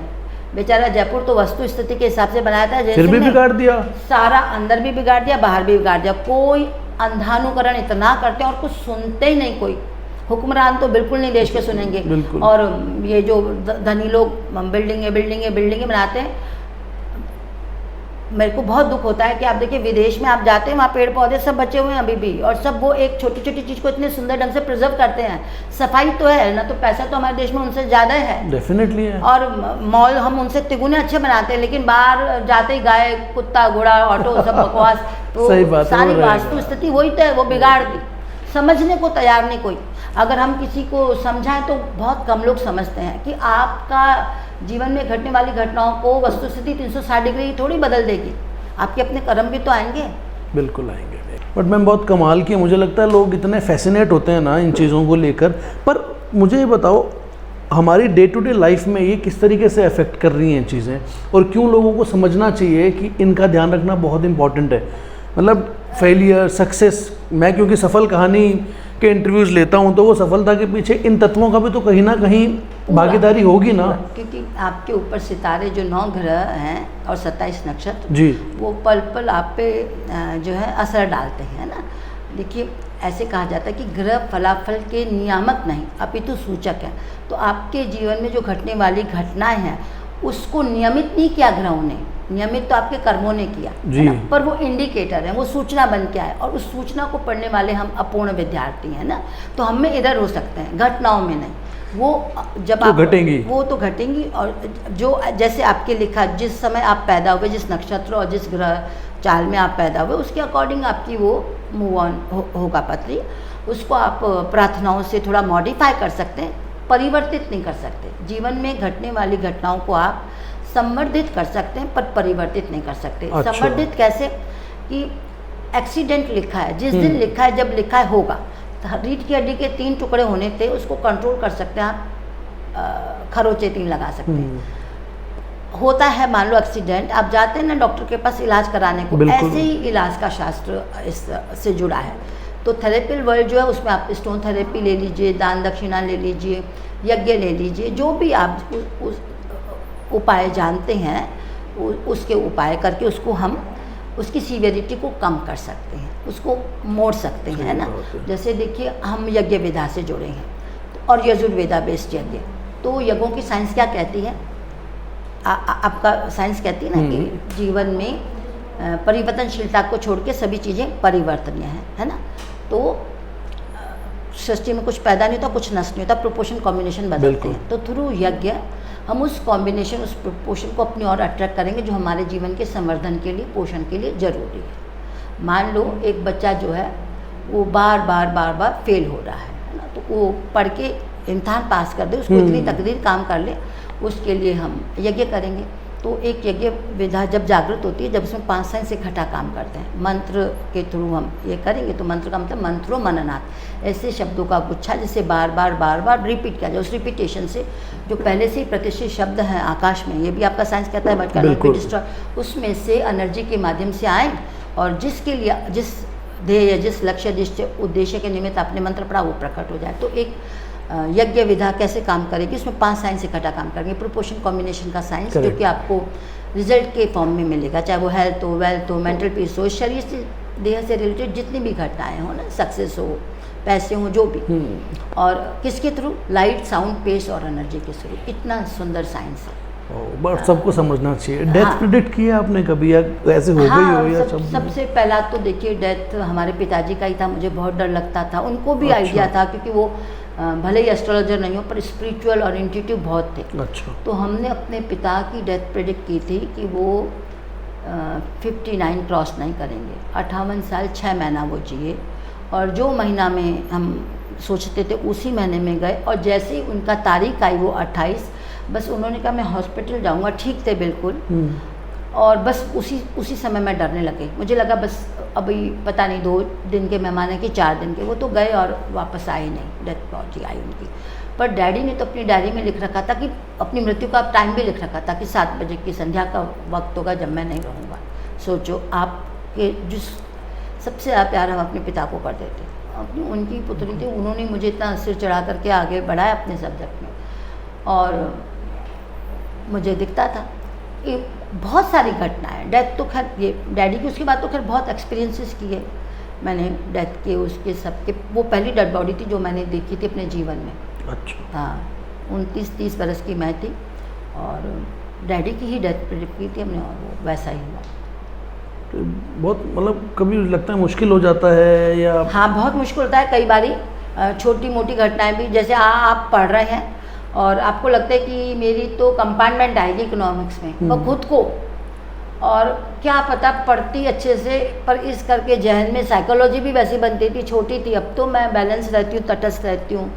बेचारा जयपुर तो वस्तु स्थिति के हिसाब से बनाया था, फिर भी बिगाड़ दिया, सारा अंदर भी बिगाड़ दिया, बाहर भी बिगाड़ दिया। कोई अंधानुकरण इतना करते हैं और कुछ सुनते ही नहीं। कोई हुक्मरान तो बिल्कुल नहीं देश के सुनेंगे। और ये जो धनी लोग बिल्डिंगे बनाते हैं, मेरे को बहुत दुख होता है कि आप देखिए विदेश में आप जाते हैं, वहाँ पेड़ पौधे सब बचे हुए हैं अभी भी, और सब वो एक छोटी छोटी चीज़ को इतने सुंदर ढंग से प्रिजर्व करते हैं। सफाई तो है ना, तो पैसा तो हमारे देश में उनसे ज़्यादा है, डेफिनेटली है। और मॉल हम उनसे तिगुने अच्छे बनाते हैं, लेकिन बाहर जाते ही गाय, कुत्ता, घोड़ा, ऑटो सब बकवास। तो सारी वास्तु स्थिति वही तो है, वो बिगाड़ दी। समझने को तैयार नहीं कोई। अगर हम किसी को समझाएं तो बहुत कम लोग समझते हैं कि आपका जीवन में घटने वाली घटनाओं को वस्तु स्थिति 360 डिग्री थोड़ी बदल देगी, आपके अपने कर्म भी तो आएंगे। बिल्कुल आएंगे। बट मैम बहुत कमाल की, मुझे लगता है लोग इतने फैसिनेट होते हैं ना इन चीज़ों को लेकर। पर मुझे ये बताओ, हमारी डे टू डे लाइफ में ये किस तरीके से अफेक्ट कर रही हैं चीज़ें, और क्यों लोगों को समझना चाहिए कि इनका ध्यान रखना बहुत इंपॉर्टेंट है। मतलब फेलियर, सक्सेस, मैं क्योंकि सफल कहानी के इंटरव्यूज़ लेता हूँ तो वो सफलता के पीछे इन तत्वों का भी तो कहीं ना कहीं भागीदारी होगी ना, क्योंकि आपके ऊपर सितारे जो 9 ग्रह हैं और 27 नक्षत्र जी, वो पल पल आप पे जो है असर डालते हैं ना। देखिए ऐसे कहा जाता है कि ग्रह फलाफल के नियामक नहीं अपितु सूचक हैं। तो आपके जीवन में जो घटने वाली घटनाएं हैं उसको नियमित नहीं किया ग्रहों ने, नियमित तो आपके कर्मों ने किया जी, पर वो इंडिकेटर है, वो सूचना बन के आए, और उस सूचना को पढ़ने वाले हम अपूर्ण विद्यार्थी हैं ना। तो हम में इधर हो सकते हैं, घटनाओं में नहीं। वो जब तो घटेंगी, वो तो घटेंगी। और जो जैसे आपके लिखा, जिस समय आप पैदा हुए, जिस नक्षत्र और जिस ग्रह चाल में आप पैदा हुए उसके अकॉर्डिंग आपकी वो मूव ऑन होगा पत्री। उसको आप प्रार्थनाओं से थोड़ा मॉडिफाई कर सकते हैं, परिवर्तित नहीं कर सकते। जीवन में घटने वाली घटनाओं को आप संवर्धित कर सकते हैं पर परिवर्तित नहीं कर सकते। अच्छा। संवर्धित कैसे कि एक्सीडेंट लिखा है, जिस दिन लिखा है, जब लिखा है होगा। तो रीढ़ की हड्डी के 3 टुकड़े होने थे, उसको कंट्रोल कर सकते हैं आप, खरोचे 3 लगा सकते हैं। होता है मान लो एक्सीडेंट, आप जाते हैं ना डॉक्टर के पास इलाज कराने को, ऐसे ही इलाज का शास्त्र इससे जुड़ा है। तो थेरेपी वर्ल्ड जो है उसमें आप स्टोन थेरेपी ले लीजिए, दान दक्षिणा ले लीजिए, यज्ञ ले लीजिए, जो भी आप उस उपाय जानते हैं उसके उपाय करके उसको हम उसकी सीवियरिटी को कम कर सकते हैं, उसको मोड़ सकते हैं, है ना। जैसे देखिए हम यज्ञ विधा से जुड़े हैं और यजुर्वेदा बेस्ड यज्ञ, तो यज्ञों की साइंस क्या कहती है, आपका साइंस कहती है ना कि जीवन में परिवर्तनशीलता को छोड़ के सभी चीज़ें परिवर्तनीय हैं, है ना। तो सृष्टि में कुछ पैदा नहीं होता, कुछ नष्ट नहीं होता, प्रोपोर्शन कॉम्बिनेशन बदलते हैं। तो थ्रू यज्ञ हम उस कॉम्बिनेशन, उस प्रोपोर्शन को अपनी ओर अट्रैक्ट करेंगे जो हमारे जीवन के संवर्धन के लिए, पोषण के लिए ज़रूरी है। मान लो एक बच्चा जो है वो बार बार फेल हो रहा है ना, तो वो पढ़ के इम्तहान पास कर दे, उसको इतनी तकदीर काम कर ले, उसके लिए हम यज्ञ करेंगे। तो एक यज्ञ विधा जब जागृत होती है, जब उसमें 5 साइंस इकट्ठा काम करते हैं, मंत्र के थ्रू हम ये करेंगे। तो मंत्र का मतलब मंत्रो मननाथ, ऐसे शब्दों का गुच्छा जिसे बार बार रिपीट किया जाए। उस रिपीटेशन से जो पहले से ही प्रतिष्ठित शब्द हैं आकाश में, ये भी आपका साइंस कहता है बट कैनॉट बी डिस्ट्रॉय, उसमें से एनर्जी के माध्यम से आए और जिसके लिए, जिस ध्येय, जिस लक्ष्य, जिस उद्देश्य के निमित्त आपने मंत्र पढ़ा वो प्रकट हो जाए। तो एक यज्ञ विधा कैसे काम करेगी, उसमें 5 साइंस इकट्ठा काम करेंगे। प्रोपोर्शन कॉम्बिनेशन का साइंस जो कि आपको रिजल्ट के फॉर्म में मिलेगा, चाहे वो हेल्थ हो, वेल्थ हो, मेंटल पीस हो, शरीर से, देह से रिलेटेड जितनी भी घटनाएं हो ना, सक्सेस हो, पैसे हो, जो भी, और किसके थ्रू, लाइट, साउंड, पेस और एनर्जी के थ्रू। इतना सुंदर साइंस है, बट सबको समझना चाहिए। डेथ प्रेडिक्ट किया आपने कभी, या ऐसे हो गई हो या सबसे पहला तो देखिए डेथ हमारे पिताजी का ही था। मुझे बहुत डर लगता था, उनको भी आइडिया था क्योंकि वो भले ही एस्ट्रोलॉजर नहीं हो पर स्पिरिचुअल और इंट्यूटिव बहुत थे। अच्छा। तो हमने अपने पिता की डेथ प्रेडिक्ट की थी कि वो 59 क्रॉस नहीं करेंगे। 58 साल 6 महीना वो जिए और जो महीना में हम सोचते थे उसी महीने में गए। और जैसे ही उनका तारीख आई वो 28, बस उन्होंने कहा मैं हॉस्पिटल जाऊंगा, ठीक थे बिल्कुल। और बस उसी समय मैं डरने लगे। मुझे लगा बस अभी पता नहीं 2 दिन के मेहमान है कि 4 दिन के, वो तो गए और वापस आए नहीं, डेथ पहुंची आई उनकी। पर डैडी ने तो अपनी डायरी में लिख रखा था कि अपनी मृत्यु का टाइम भी लिख रखा था कि 7 बजे की संध्या का वक्त होगा जब मैं नहीं रहूँगा। सोचो आपके जिस सबसे ज़्यादा प्यार हम अपने पिता को करते थे, अपनी उनकी पुत्री थी, उन्होंने मुझे इतना सिर चढ़ा करके आगे बढ़ाया अपने सब्जेक्ट में। और मुझे दिखता था कि बहुत सारी घटनाएं, डेथ तो खैर ये डैडी की, उसके बाद तो खैर बहुत एक्सपीरियंसेस किए मैंने डेथ के, उसके सबके। वो पहली डेड बॉडी थी जो मैंने देखी थी अपने जीवन में। अच्छा। हाँ, 29-30 बरस की मैं थी और डैडी की ही डेथ प्रेडिक्ट की थी हमने और वो वैसा ही हुआ। तो बहुत मतलब कभी लगता है मुश्किल हो जाता है या? हाँ, बहुत मुश्किल होता है कई बारी। छोटी मोटी घटनाएं भी, जैसे आप पढ़ रहे हैं और आपको लगता है कि मेरी तो कंपार्टमेंट आएगी इकोनॉमिक्स में, और खुद को, और क्या पता पढ़ती अच्छे से, पर इस करके जहन में साइकोलॉजी भी वैसी बनती थी। छोटी थी, अब तो मैं बैलेंस रहती हूँ, तटस्थ रहती हूँ।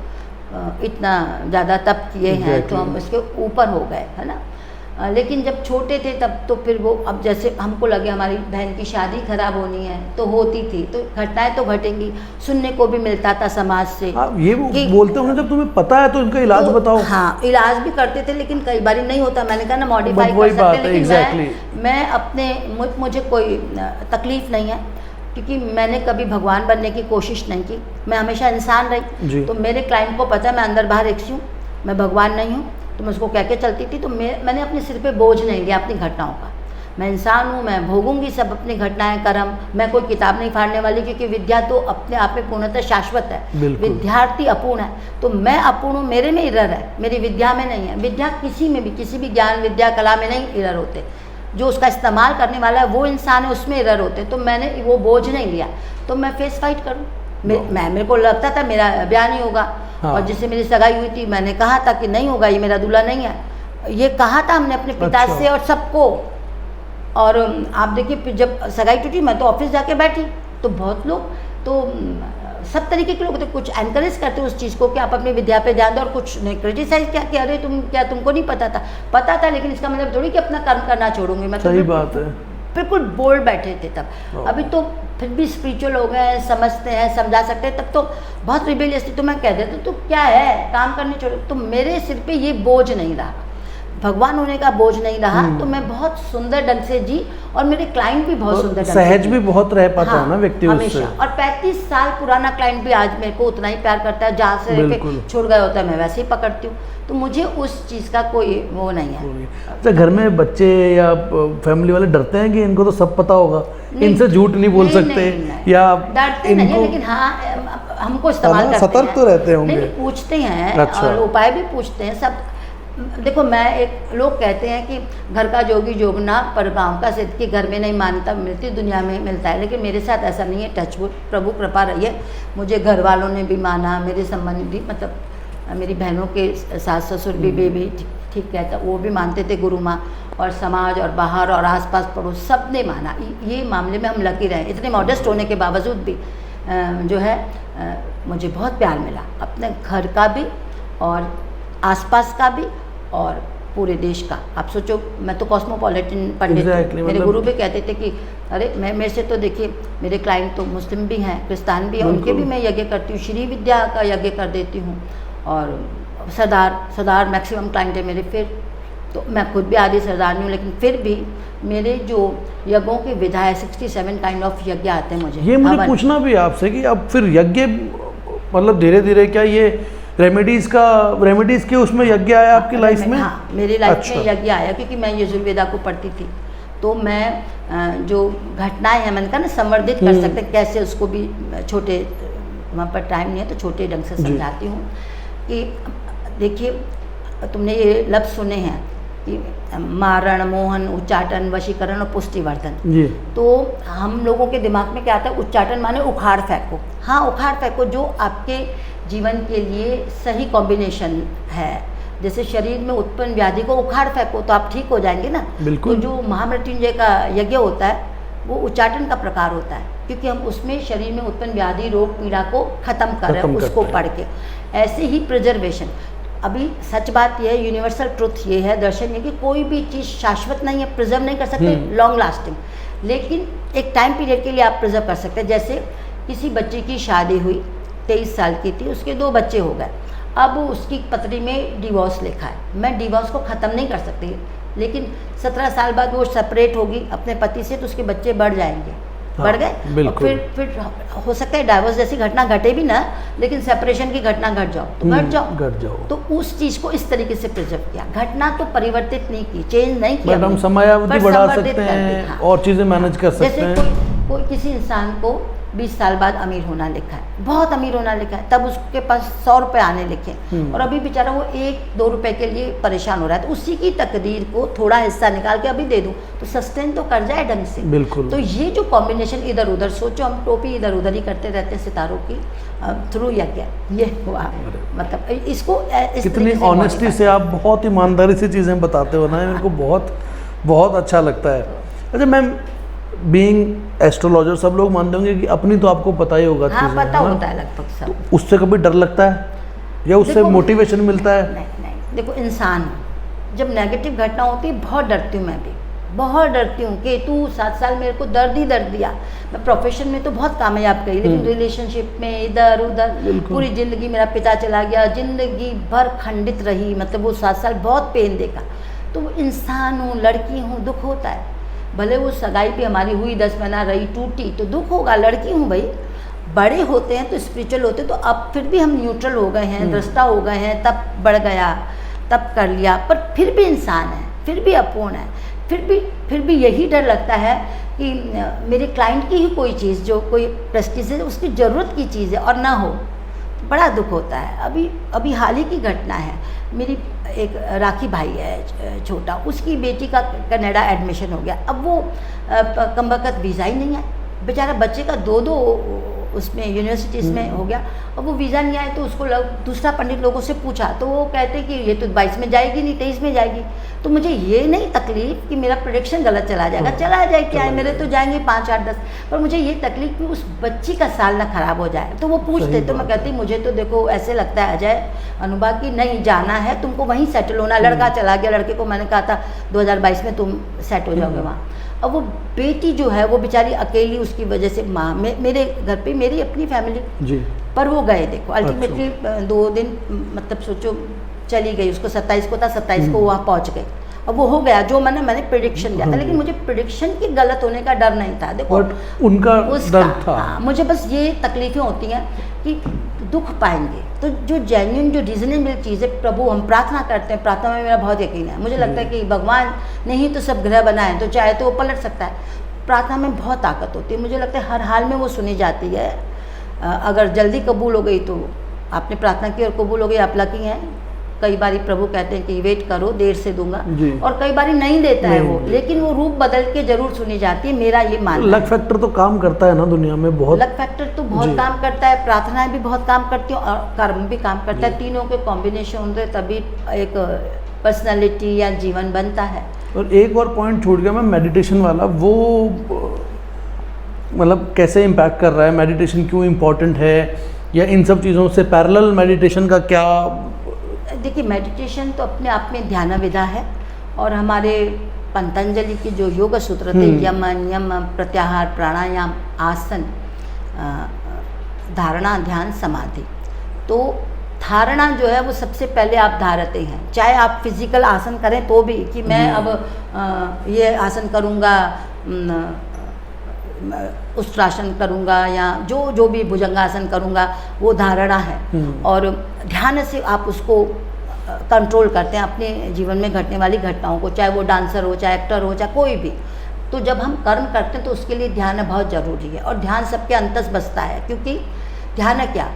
इतना ज़्यादा तप किए हैं तो हम इसके ऊपर हो गए, है ना। लेकिन जब छोटे थे तब तो फिर वो, अब जैसे हमको लगे हमारी बहन की शादी खराब होनी है तो होती थी, तो घटनाएं तो घटेंगी, सुनने को भी मिलता था समाज से। ये बोलते होंगे जब तुम्हें पता है तो इनका इलाज तो, बताओ। हाँ, इलाज भी करते थे लेकिन कई बार नहीं होता। मैंने कहा ना मॉडिफाई कर सकते हैं, लेकिन मैं अपने मुझे कोई तकलीफ नहीं है क्योंकि मैंने कभी भगवान बनने की कोशिश नहीं की। मैं हमेशा इंसान रही। तो मेरे क्लाइंट को पता है मैं अंदर बाहर एक सी हूँ, मैं भगवान नहीं हूँ। तो मैं उसको कह के चलती थी। तो मैंने अपने सिर पे बोझ नहीं लिया अपनी घटनाओं का। मैं इंसान हूँ, मैं भोगूंगी सब अपनी घटनाएं, कर्म। मैं कोई किताब नहीं फाड़ने वाली क्योंकि विद्या तो अपने आप में पूर्णतः शाश्वत है। विद्यार्थी अपूर्ण है, तो मैं अपूर्ण हूँ, मेरे में इरर है, मेरी विद्या में नहीं है। विद्या किसी में भी, किसी भी ज्ञान विद्या कला में नहीं इरर होते। जो उसका इस्तेमाल करने वाला है वो इंसान है, उसमें इरर होते। तो मैंने वो बोझ नहीं लिया। तो मैं फेस फाइट करूँ, मेरे को लगता था मेरा ब्याह नहीं होगा। हाँ। और जिससे मेरी सगाई हुई थी मैंने कहा था कि नहीं होगा, ये मेरा दूल्हा नहीं है। ये कहा था हमने अपने पिता से और सबको। और आप देखिए फिर जब सगाई टूटी मैं तो ऑफिस जाके बैठी, तो बहुत लोग तो सब तरीके के लोग थे, कुछ एनकरेज करते उस चीज़ को कि आप अपनी विद्या पे ध्यान दो, और कुछ ने क्रिटिसाइज किया कि अरे तुमको नहीं पता था, लेकिन इसका मतलब थोड़ी कि अपना कर्म करना छोड़ूंगी। मैं सही बात है, बिल्कुल बोल्ड बैठे थे तब। अभी तो फिर भी स्पिरिचुअल हो गए हैं, समझते हैं, समझा सकते हैं। तब तो बहुत रिबेलियस थी, तो मैं कह देती तो क्या है, काम करने छोड़ो। तो मेरे सिर पे ये बोझ नहीं रहा, भगवान होने का बोझ नहीं रहा। तो मैं बहुत सुंदर ढंग से जी, और मेरे क्लाइंट भी बहुत सुंदर ढंग से, सहज भी बहुत रह पाता है ना व्यक्ति हमेशा। उससे। और 35 साल पुराना क्लाइंट भी आज मेरे को उतना ही प्यार करता है, जहाँ से लेके छोड़ गया होता है मैं वैसे ही पकड़ती हूँ। तो मुझे उस चीज़ का कोई वो नहीं है। अच्छा, घर में बच्चे या फैमिली वाले डरते हैं कि इनको तो सब पता होगा, इनसे झूठ नहीं बोल सकते, या डरते नहीं है, लेकिन हाँ हमको इस्तेमाल करते हैं, सतर्क तो रहते होंगे, पूछते हैं। अच्छा। और उपाय भी पूछते हैं सब। देखो लोग कहते हैं कि घर का जोगी जोगना पर गांव का सिद्ध, कि घर में नहीं मान्यता मिलती दुनिया में मिलता है, लेकिन मेरे साथ ऐसा नहीं है। टचवुड, प्रभु कृपा रही है, मुझे घर वालों ने भी माना, मेरे संबंधी मतलब मेरी बहनों के सास ससुर भी ठीक कहता, वो भी मानते थे गुरु माँ, और समाज और बाहर और आसपास पड़ोस सब ने माना। ये मामले में हम लकी रहे, इतने मॉडेस्ट होने के बावजूद भी जो है मुझे बहुत प्यार मिला, अपने घर का भी और आसपास का भी और पूरे देश का। आप सोचो, मैं तो कॉस्मोपॉलिटन पंडित हूँ। मेरे गुरु भी कहते थे कि अरे मेरे से तो देखिए, मेरे क्लाइंट तो मुस्लिम भी हैं, क्रिस्तान भी हैं, उनके भी मैं यज्ञ करती हूँ, श्री विद्या का यज्ञ कर देती हूँ, और सरदार मैक्सिमम क्लाइंट है मेरे। फिर तो मैं खुद भी आदि सरदार नहीं हूँ, लेकिन फिर भी मेरे जो यज्ञों की विधा है 67 काइंड ऑफ यज्ञ आते हैं मुझे। ये मुझे पूछना भी आपसे कि अब फिर यज्ञ मतलब धीरे धीरे क्या ये रेमेडीज के उसमें यज्ञ आया आपकी लाइफ में? हाँ, मेरी लाइफ में यज्ञ आया, क्योंकि मैं यजुर्वेदा को पढ़ती थी। तो मैं जो घटनाएं हैं, मैंने कहा ना संवर्धित कर सकते हैं कैसे, उसको भी छोटे, वहाँ पर टाइम नहीं है तो छोटे ढंग से समझाती हूँ। कि देखिए, तुमने ये लफ्ज़ सुने हैं कि मारण, मोहन, उच्चाटन, वशीकरण और पुष्टिवर्धन। तो हम लोगों के दिमाग में क्या आता है, उच्चाटन माने उखाड़ फेंको। हाँ, उखाड़ फेंको जो आपके जीवन के लिए सही कॉम्बिनेशन है। जैसे शरीर में उत्पन्न व्याधि को उखाड़ फेंको तो आप ठीक हो जाएंगे ना। तो जो महामृत्युंजय का यज्ञ होता है वो उच्चाटन का प्रकार होता है, क्योंकि हम उसमें शरीर में उत्पन्न व्याधि, रोग, पीड़ा को खत्म कर रहे हैं उसको पढ़ के। ऐसे ही प्रिजर्वेशन। अभी सच बात यह है, यूनिवर्सल ट्रुथ ये है, दर्शन ये कि कोई भी चीज़ शाश्वत नहीं है, प्रिजर्व नहीं कर सकते लॉन्ग लास्टिंग, लेकिन एक टाइम पीरियड के लिए आप प्रिजर्व कर सकते हैं। जैसे किसी बच्चे की शादी हुई, 23 साल की थी, उसके 2 बच्चे हो गए, अब उसकी पत्री में डिवोर्स लिखा है। मैं डिवोर्स को ख़त्म नहीं कर सकती, लेकिन 17 साल बाद वो सेपरेट होगी अपने पति से, तो उसके बच्चे बढ़ जाएंगे। बढ़ गए, और फिर हो सकता है डाइवोर्स जैसी घटना घटे भी ना, लेकिन सेपरेशन की घटना घट जाओ तो घट जाओ। तो उस चीज़ को इस तरीके से प्रिजर्व किया। घटना तो परिवर्तित नहीं की, चेंज नहीं किया, हम समयावधि बढ़ा सकते हैं और चीज़ें मैनेज कर सकते हैं। जैसे कोई किसी इंसान को 20 साल बाद अमीर होना लिखा है, बहुत अमीर होना लिखा है, तब उसके पास 100 रुपये आने लिखे, और अभी बेचारा वो 1-2 रुपये के लिए परेशान हो रहा है। तो उसी की तकदीर को थोड़ा हिस्सा निकाल के अभी दे दूं तो सस्टेन तो कर जाए ढंग से। बिल्कुल। तो ये जो कॉम्बिनेशन इधर उधर, सोचो हम टोपी इधर उधर ही करते रहते हैं सितारों की थ्रू यज्ञ, ये हुआ। मतलब इसको कितनी ऑनेस्टी से आप बहुत ईमानदारी से चीज़ें बताते हो ना, मेरे को बहुत बहुत अच्छा लगता है। अच्छा मैम, बीइंग एस्ट्रोलॉजर सब लोग मानते होंगे कि अपनी तो आपको पता ही होगा। हाँ, पता होता है लगभग सब। तो उससे कभी डर लगता है या उससे मोटिवेशन मिलता है? नहीं, देखो इंसान जब नेगेटिव घटना होती है बहुत डरती हूँ, मैं भी बहुत डरती हूँ कि तू 7 साल मेरे को दर्द ही दर्द दिया। मैं प्रोफेशन में तो बहुत कामयाब गई, लेकिन रिलेशनशिप में इधर उधर पूरी ज़िंदगी, मेरा पिता चला गया, ज़िंदगी भर खंडित रही। मतलब वो 7 साल बहुत पेन देखा। तो इंसान हूँ, लड़की हूँ, दुख होता है। भले वो सगाई भी हमारी हुई, 10 महीना रही, टूटी तो दुख होगा, लड़की हूँ भाई। बड़े होते हैं तो स्पिरिचुअल होते हैं, तो अब फिर भी हम न्यूट्रल हो गए हैं, दृष्टा हो गए हैं, तब बढ़ गया, तब कर लिया, पर फिर भी इंसान है, फिर भी अपूर्ण है। फिर भी यही डर लगता है कि मेरे क्लाइंट की ही कोई चीज़ जो कोई प्रेस्टीज है, उसकी ज़रूरत की चीज़ है और ना हो, बड़ा दुख होता है। अभी हाल ही की घटना है, मेरी एक राखी भाई है छोटा, उसकी बेटी का कनाडा एडमिशन हो गया। अब वो कमबख्त वीज़ा ही नहीं है, बेचारा बच्चे का 2 उसमें यूनिवर्सिटीज़ में हो गया, और वो वीज़ा नहीं आया तो उसको दूसरा पंडित लोगों से पूछा तो वो कहते कि ये तो 22 में जाएगी नहीं 23 में जाएगी। तो मुझे ये नहीं तकलीफ कि मेरा प्रेडिक्शन गलत चला जाएगा, चला जाए क्या है, मेरे तो जाएंगे 5, 8, 10, पर मुझे ये तकलीफ कि उस बच्ची का साल ना खराब हो जाए। तो वो पूछते तो मैं कहती मुझे तो देखो ऐसे लगता है अजय अनुभा कि नहीं जाना है तुमको, वहीं सेटल होना। लड़का चला गया, लड़के को मैंने कहा था 2022 में तुम सेट हो जाओगे वहाँ। अब वो बेटी जो है वो बेचारी अकेली, उसकी वजह से माँ मेरे घर पे मेरी अपनी फैमिली जी, पर वो गए देखो अल्टीमेटली 2 दिन मतलब सोचो चली गई, उसको 27 को था, 27 को वहाँ पहुँच गए। अब वो हो गया जो मैंने प्रेडिक्शन दिया था, लेकिन मुझे प्रेडिक्शन के गलत होने का डर नहीं था। देखो उनका डर था। मुझे बस ये तकलीफें होती हैं कि दुख पाएंगे, तो जो जेन्युइन जो रीजनेबल चीज़ है, प्रभु हम प्रार्थना करते हैं, प्रार्थना में मेरा बहुत यकीन है। मुझे लगता है कि भगवान ने ही तो सब ग्रह बनाए, तो चाहे तो वो पलट सकता है। प्रार्थना में बहुत ताकत होती है, मुझे लगता है हर हाल में वो सुनी जाती है। अगर जल्दी कबूल हो गई तो आपने प्रार्थना की और कबूल हो गई, आप लकी हैं। कई बारी प्रभु कहते हैं कि वेट करो, देर से दूंगा, और कई बारी नहीं देता है वो, लेकिन वो रूप बदल के जरूर सुनी जाती है, मेरा ये मानना है। लक फैक्टर तो काम करता है ना दुनिया में बहुत, लक फैक्टर तो बहुत काम करता है, प्रार्थनाएं भी बहुत काम करती हैं और कर्म भी काम करता है। तीनों के कॉम्बिनेशन होते तभी एक पर्सनालिटी या जीवन बनता है। और एक और पॉइंट छूट गया मैं, मेडिटेशन वाला, वो मतलब कैसे इम्पैक्ट कर रहा है, मेडिटेशन क्यों इम्पोर्टेंट है, या इन सब चीज़ों से पैरेलल मेडिटेशन का क्या? देखिए मेडिटेशन तो अपने आप में ध्यान विधा है, और हमारे पतंजलि की जो योग सूत्र थे, यम नियम प्रत्याहार प्राणायाम आसन धारणा ध्यान समाधि, तो धारणा जो है वो सबसे पहले आप धारते हैं, चाहे आप फिजिकल आसन करें तो भी कि मैं अब ये आसन करूँगा, उष्ट्रासन करूँगा, या जो भी भुजंगासन करूँगा, वो धारणा है। और ध्यान से आप उसको कंट्रोल करते हैं अपने जीवन में घटने वाली घटनाओं को, चाहे वो डांसर हो, चाहे एक्टर हो, चाहे कोई भी। तो जब हम कर्म करते हैं तो उसके लिए ध्यान बहुत ज़रूरी है, और ध्यान सबके अंतस बसता है, क्योंकि ध्यान है क्या,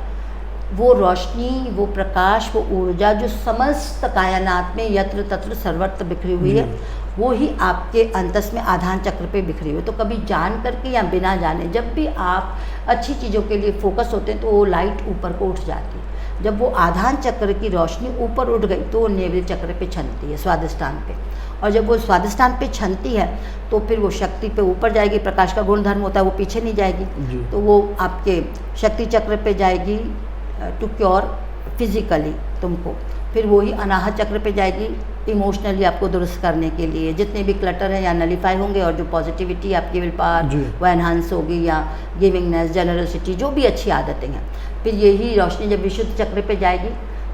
वो रोशनी, वो प्रकाश, वो ऊर्जा जो समस्त कायनात में यत्र तत्र सर्वत्र बिखरी हुई है, वो ही आपके अंतस में आधान चक्र पे बिखरी हुई। तो कभी जान करके या बिना जाने, जब भी आप अच्छी चीज़ों के लिए फोकस होते हैं तो वो लाइट ऊपर को उठ जाती है। जब वो आधान चक्र की रोशनी ऊपर उठ गई तो वो नेवल चक्र पे छनती है, स्वादिष्टान पे, और जब वो स्वादिष्टान पे छनती है तो फिर वो शक्ति पे ऊपर जाएगी। प्रकाश का गुण धर्म होता है, वो पीछे नहीं जाएगी, तो वो आपके शक्ति चक्र पे जाएगी टू क्योर फिजिकली तुमको, फिर वही अनाहत चक्र पे जाएगी इमोशनली आपको दुरुस्त करने के लिए। जितने भी क्लटर हैं या नलीफाई होंगे, और जो पॉजिटिविटी आपकी विल पावर वो एनहांस होगी, या गिविंगनेस, जनरसिटी, जो भी अच्छी आदतें हैं। फिर यही रोशनी जब विशुद्ध चक्र पे जाएगी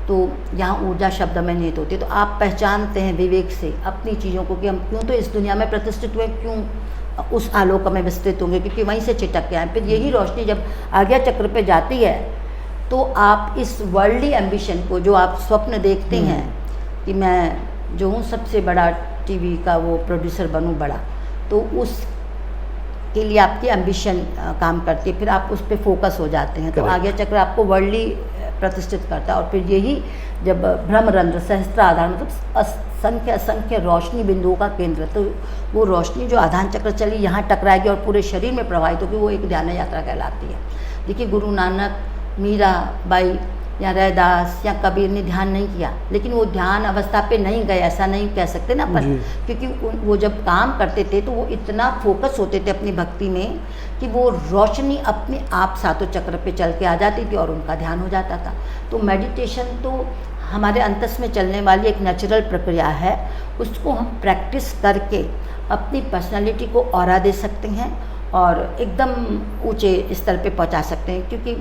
तो यहाँ ऊर्जा शब्द में निहित होती है। तो आप पहचानते हैं विवेक से अपनी चीज़ों को कि हम क्यों तो इस दुनिया में प्रतिष्ठित हुए, क्यों उस आलोक में विस्तृत होंगे, क्योंकि वहीं से चिटक के आए। फिर यही रोशनी जब आज्ञा चक्र पे जाती है तो आप इस वर्ल्डली एम्बिशन को, जो आप स्वप्न देखते हैं कि मैं जो हूँ सबसे बड़ा टीवी का वो प्रोड्यूसर बनूँ बड़ा, तो उस के लिए आपकी एम्बिशन काम करती है, फिर आप उस पर फोकस हो जाते हैं। तो आज्ञा चक्र आपको वर्ल्डली प्रतिष्ठित करता है। और फिर यही जब ब्रह्मरंध्र सहस्त्र आधार मतलब असंख्य असंख्य रोशनी बिंदुओं का केंद्र, तो वो रोशनी जो आधान चक्र चली यहाँ टकराएगी और पूरे शरीर में प्रवाहित होगी, वो एक ध्यान यात्रा कहलाती है। देखिए गुरु नानक, मीरा बाई या रैदास या कबीर ने ध्यान नहीं किया, लेकिन वो ध्यान अवस्था पे नहीं गए, ऐसा नहीं कह सकते ना अपन, क्योंकि वो जब काम करते थे तो वो इतना फोकस होते थे अपनी भक्ति में कि वो रोशनी अपने आप सातों चक्र पे चल के आ जाती थी और उनका ध्यान हो जाता था। तो मेडिटेशन तो हमारे अंतस में चलने वाली एक नेचुरल प्रक्रिया है, उसको हम प्रैक्टिस करके अपनी पर्सनालिटी को ऑरा दे सकते हैं और एकदम ऊंचे स्तर पे पहुंचा सकते हैं। क्योंकि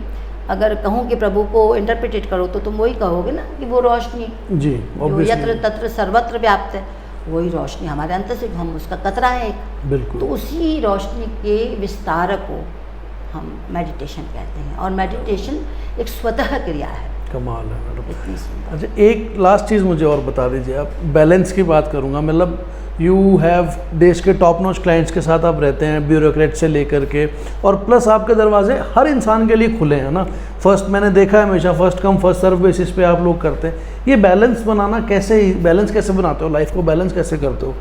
अगर कहूँ कि प्रभु को इंटरप्रिटेट करो तो तुम वही कहोगे ना कि वो रोशनी जी जो यत्र तत्र सर्वत्र व्याप्त है, वही रोशनी हमारे अंतर से, हम उसका कतरा है एक। बिल्कुल। तो उसी रोशनी के विस्तार को हम मेडिटेशन कहते हैं, और मेडिटेशन एक स्वतः क्रिया है। कमाल है मैडम। अच्छा, एक लास्ट चीज़ मुझे और बता दीजिए, आप बैलेंस की बात करूँगा, मतलब यू हैव देश के टॉप नॉच क्लाइंट्स के साथ आप रहते हैं, ब्यूरोक्रेट से लेकर के, और प्लस आपके दरवाजे हर इंसान के लिए खुले हैं ना। फर्स्ट मैंने देखा है हमेशा first come first serve basis पे आप लोग करते हैं। ये बैलेंस बनाना कैसे, बैलेंस कैसे बनाते हो, लाइफ को बैलेंस कैसे करते हो?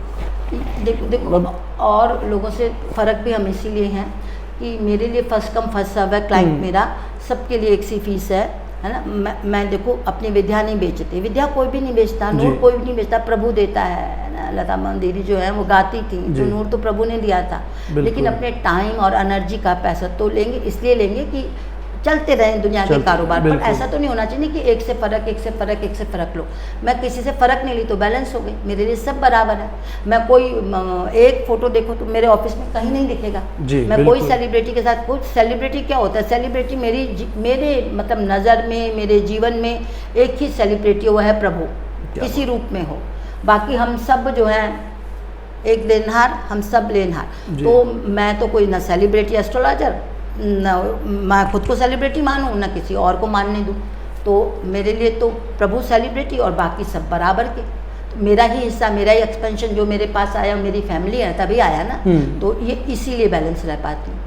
देखो और लोगों से फ़र्क भी हम इसीलिए हैं कि मेरे लिए फर्स्ट कम फर्स्ट सर्व है क्लाइंट मेरा, सबके लिए एक सी फीस है ना। मैं देखो अपनी विद्या नहीं बेचती, विद्या कोई भी नहीं बेचता, नूर कोई भी नहीं बेचता, प्रभु देता है ना। लता मंदिरी जो है वो गाती थी, जो नूर तो प्रभु ने दिया था, लेकिन अपने टाइम और एनर्जी का पैसा तो लेंगे, इसलिए लेंगे कि चलते रहें दुनिया के कारोबार। पर ऐसा तो नहीं होना चाहिए कि एक से फ़र्क लो। मैं किसी से फ़र्क नहीं ली तो बैलेंस हो गई, मेरे लिए सब बराबर है। मैं कोई एक फ़ोटो देखो तो मेरे ऑफिस में कहीं नहीं दिखेगा। मैं कोई सेलिब्रिटी के साथ, कुछ सेलिब्रिटी क्या होता है, सेलिब्रिटी मेरे मतलब नज़र में, मेरे जीवन में एक ही सेलिब्रिटी, वो है प्रभु, किसी रूप में हो। बाकी हम सब जो हैं एक देनहार, हम सब लेनहार। तो मैं तो कोई ना सेलिब्रिटी एस्ट्रोलॉजर, ना मैं खुद को सेलिब्रिटी मानूं, ना किसी और को मानने दूं। तो मेरे लिए तो प्रभु सेलिब्रिटी और बाकी सब बराबर के। तो मेरा ही हिस्सा, मेरा ही एक्सपेंशन जो मेरे पास आया, मेरी फैमिली है तभी आया ना। तो ये इसीलिए बैलेंस रह पाती हूँ।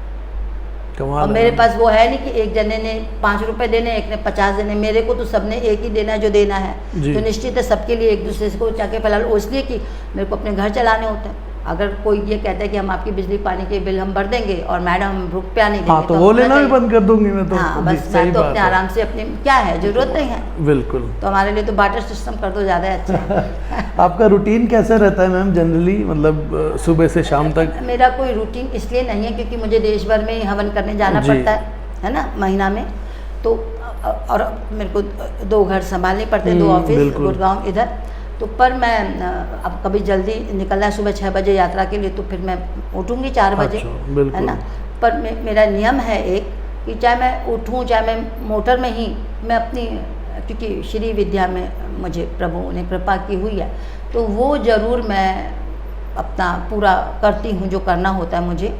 और मेरे पास वो है नहीं कि एक जने ने 5 रुपए देने, एक ने 50 देने। मेरे को तो सबने एक ही देना है जो देना है। तो निश्चित है सबके लिए एक दूसरे को चाके फैला लो, इसलिए कि मेरे को अपने घर चलाने होते हैं। अगर कोई ये कहता है कि हम आपकी बिजली पानी के बिल हम भर देंगे और मैडम हम रुपया नहीं देंगे, तो वो लेना भी बंद कर दूंगी मैं तो। हाँ, बस मैं तो अपने आराम से, अपने क्या है जरूरत नहीं है। बिल्कुल। तो हमारे लिए तो बार्टर सिस्टम कर दो, ज़्यादा अच्छा है। आपका रूटीन कैसे रहता है मैम जनरली, मतलब सुबह से शाम तक? मेरा कोई रूटीन इसलिए नहीं है क्योंकि मुझे देश भर में हवन करने जाना पड़ता है ना, महीना में। तो और मेरे को 2 घर संभालने पड़ते हैं, 2 ऑफिस, गुड़गांव इधर। तो पर मैं अब कभी जल्दी निकलना है सुबह 6 बजे यात्रा के लिए, तो फिर मैं उठूँगी 4 बजे, है ना। पर मेरा नियम है एक कि चाहे मैं उठूँ, चाहे मैं मोटर में ही, मैं अपनी, क्योंकि श्री विद्या में मुझे प्रभु ने कृपा की हुई है, तो वो ज़रूर मैं अपना पूरा करती हूँ जो करना होता है मुझे।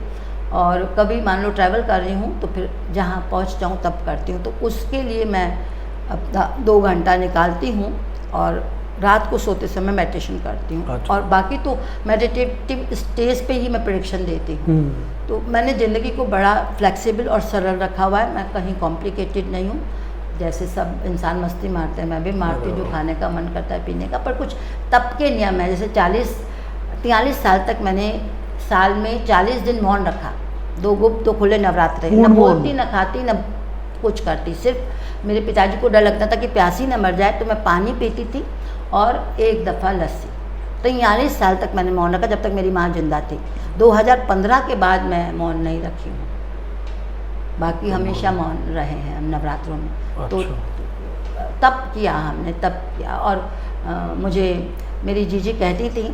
और कभी मान लो ट्रैवल कर रही हूँ तो फिर जहाँ पहुँच जाऊँ तब करती हूँ। तो उसके लिए मैं अपना 2 घंटा निकालती हूँ और रात को सोते समय मेडिटेशन करती हूँ। और बाकी तो मेडिटेटिव स्टेज पे ही मैं प्रेडिक्शन देती हूँ। तो मैंने ज़िंदगी को बड़ा फ्लेक्सिबल और सरल रखा हुआ है, मैं कहीं कॉम्प्लिकेटेड नहीं हूँ। जैसे सब इंसान मस्ती मारते हैं, मैं भी मारती हूँ, जो खाने का मन करता है, पीने का। पर कुछ तप के नियम है। जैसे 43 साल तक मैंने साल में 40 दिन मौन रखा, 2 गुप्त 2 खुले नवरात्र, न बोलती, न खाती, न कुछ करती। सिर्फ मेरे पिताजी को डर लगता था कि प्यासी न मर जाए, तो मैं पानी पीती थी और 1 दफ़ा लस्सी। 43 साल तक मैंने मौन रखा, जब तक मेरी माँ जिंदा थी। 2015 के बाद मैं मौन नहीं रखी हूँ, बाकी हमेशा मौन रहे हैं हम नवरात्रों में। तो तप किया हमने, तप किया। और मुझे मेरी जीजी कहती थी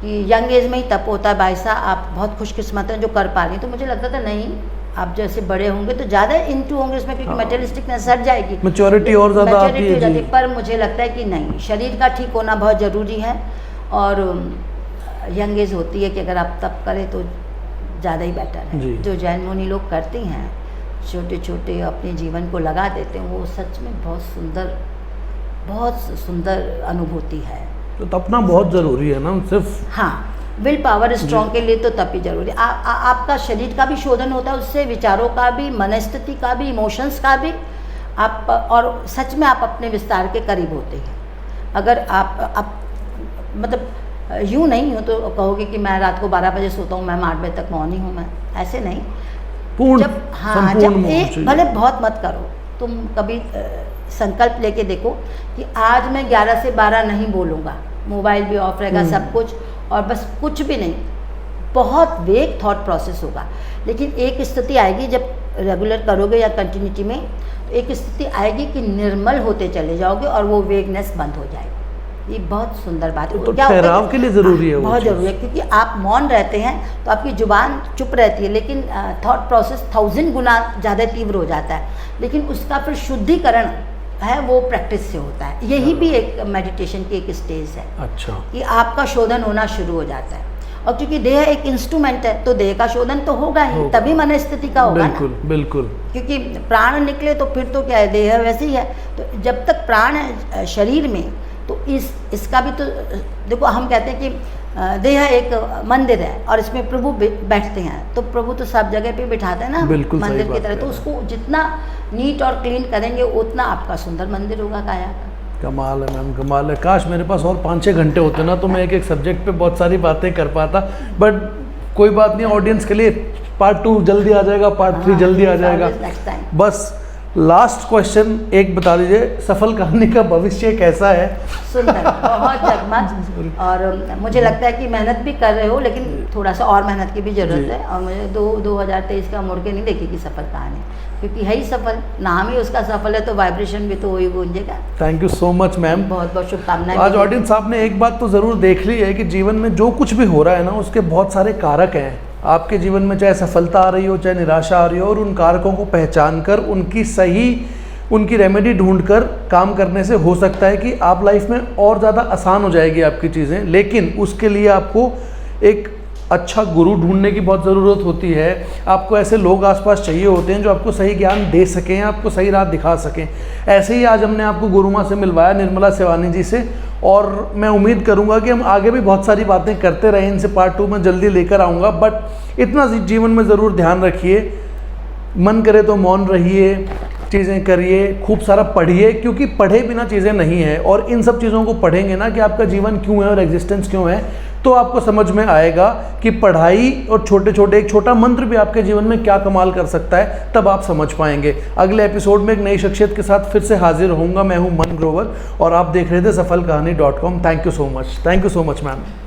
कि यंग एज में ही तप होता है भाई साहब, आप बहुत खुशकिस्मत हैं जो कर पा रही। तो मुझे लगता था नहीं, आप जैसे बड़े होंगे तो ज़्यादा इंटू होंगे इसमें, क्योंकि मटेरियलिस्टिकनेस सट जाएगी, मैच्योरिटी और ज़्यादा आती है। पर मुझे लगता है कि नहीं, शरीर का ठीक होना बहुत ज़रूरी है। और यंग एज होती है कि अगर आप तप करें तो ज़्यादा ही बेटर है। जो जैन मुनि लोग करती हैं, छोटे छोटे अपने जीवन को लगा देते हैं, वो सच में बहुत सुंदर अनुभूति है। तो तपना बहुत ज़रूरी है ना, सिर्फ हाँ, विल पावर स्ट्रॉन्ग के लिए तो तप ही जरूरी है। आपका शरीर का भी शोधन होता है उससे, विचारों का भी, मनस्थिति का भी, इमोशंस का भी। आप और सच में आप अपने विस्तार के करीब होते हैं। अगर आप मतलब यूँ नहीं हो तो कहोगे कि मैं रात को 12 बजे सोता हूँ, मैं 8 बजे तक मौन ही हूँ, मैं ऐसे नहीं। जब एक भले बहुत मत करो, तुम कभी संकल्प लेके देखो कि आज मैं 11 से 12 नहीं बोलूँगा, मोबाइल भी ऑफ रहेगा, सब कुछ, और बस कुछ भी नहीं। बहुत वेग थॉट प्रोसेस होगा, लेकिन एक स्थिति आएगी जब रेगुलर करोगे या कंटिन्यूटी में, तो एक स्थिति आएगी कि निर्मल होते चले जाओगे और वो वेगनेस बंद हो जाएगी। ये बहुत सुंदर बात है। तो ठहराव के लिए ज़रूरी है, बहुत ज़रूरी है, क्योंकि आप मौन रहते हैं तो आपकी जुबान चुप रहती है, लेकिन थॉट प्रोसेस 1000 गुना ज़्यादा तीव्र हो जाता है। लेकिन उसका फिर शुद्धिकरण है, वो प्रैक्टिस से होता है। यही भी एक मेडिटेशन की एक स्टेज है। अच्छा, कि आपका शोधन होना शुरू हो जाता है। और क्योंकि देह एक इंस्ट्रूमेंट है, तो देह का शोधन तो होगा ही, तभी मन स्थिति का होगा। बिल्कुल बिल्कुल। क्योंकि प्राण निकले तो फिर तो क्या है, देह वैसे ही है। तो जब तक प्राण है शरीर में, तो इसका भी तो देखो, हम कहते हैं कि देह एक मंदिर है और इसमें प्रभु बैठते हैं, तो प्रभु तो सब जगह पे बिठाते हैं ना, मंदिर की तरह। तो उसको जितना नीट और क्लीन करेंगे उतना आपका सुंदर मंदिर होगा काया का। कमाल है मैम, कमाल है। काश मेरे पास और 5-6 घंटे होते ना, तो मैं एक सब्जेक्ट पे बहुत सारी बातें कर पाता। बट कोई बात नहीं, ऑडियंस के लिए पार्ट 2 जल्दी आ जाएगा, पार्ट 3 जल्दी आ जाएगा। Next time. बस लास्ट क्वेश्चन एक बता दीजिए, सफल कहानी का भविष्य कैसा है? सुंदर, बहुत जगमग, और मुझे लगता है कि मेहनत भी कर रहे हो, लेकिन थोड़ा सा और मेहनत की भी जरूरत है। और मुझे 2023 का मुड़ के नहीं देखेगी सफल कहानी, क्योंकि है ही सफल, नाम ही उसका सफल है, तो वाइब्रेशन भी तो वही गूंजेगा। Thank you so much ma'am, बहुत बहुत शुभकामनाएं। आज ऑडियंस आपने एक बात तो ज़रूर देख ली है कि जीवन में जो कुछ भी हो रहा है ना, उसके बहुत सारे कारक हैं। आपके जीवन में चाहे सफलता आ रही हो, चाहे निराशा आ रही हो, और उन कारकों को पहचान कर उनकी रेमेडी ढूंढकर काम करने से हो सकता है कि आप लाइफ में और ज़्यादा आसान हो जाएगी आपकी चीज़ें। लेकिन उसके लिए आपको एक अच्छा गुरु ढूंढने की बहुत ज़रूरत होती है। आपको ऐसे लोग आसपास चाहिए होते हैं जो आपको सही ज्ञान दे सकें, आपको सही राह दिखा सकें। ऐसे ही आज हमने आपको गुरु माँ से मिलवाया, निर्मला सेवानी जी से, और मैं उम्मीद करूंगा कि हम आगे भी बहुत सारी बातें करते रहें। इनसे पार्ट 2 में जल्दी लेकर आऊँगा। बट इतना जीवन में ज़रूर ध्यान रखिए, मन करे तो मौन रहिए, चीज़ें करिए, खूब सारा पढ़िए, क्योंकि पढ़े बिना चीज़ें नहीं है। और इन सब चीज़ों को पढ़ेंगे ना कि आपका जीवन क्यों है और एग्जिस्टेंस क्यों है, तो आपको समझ में आएगा कि पढ़ाई और एक छोटा मंत्र भी आपके जीवन में क्या कमाल कर सकता है, तब आप समझ पाएंगे। अगले एपिसोड में एक नई शख्सियत के साथ फिर से हाजिर होऊंगा। मैं हूं मन ग्रोवर और आप देख रहे थे सफलकहानी.com। Thank you so much ma'am.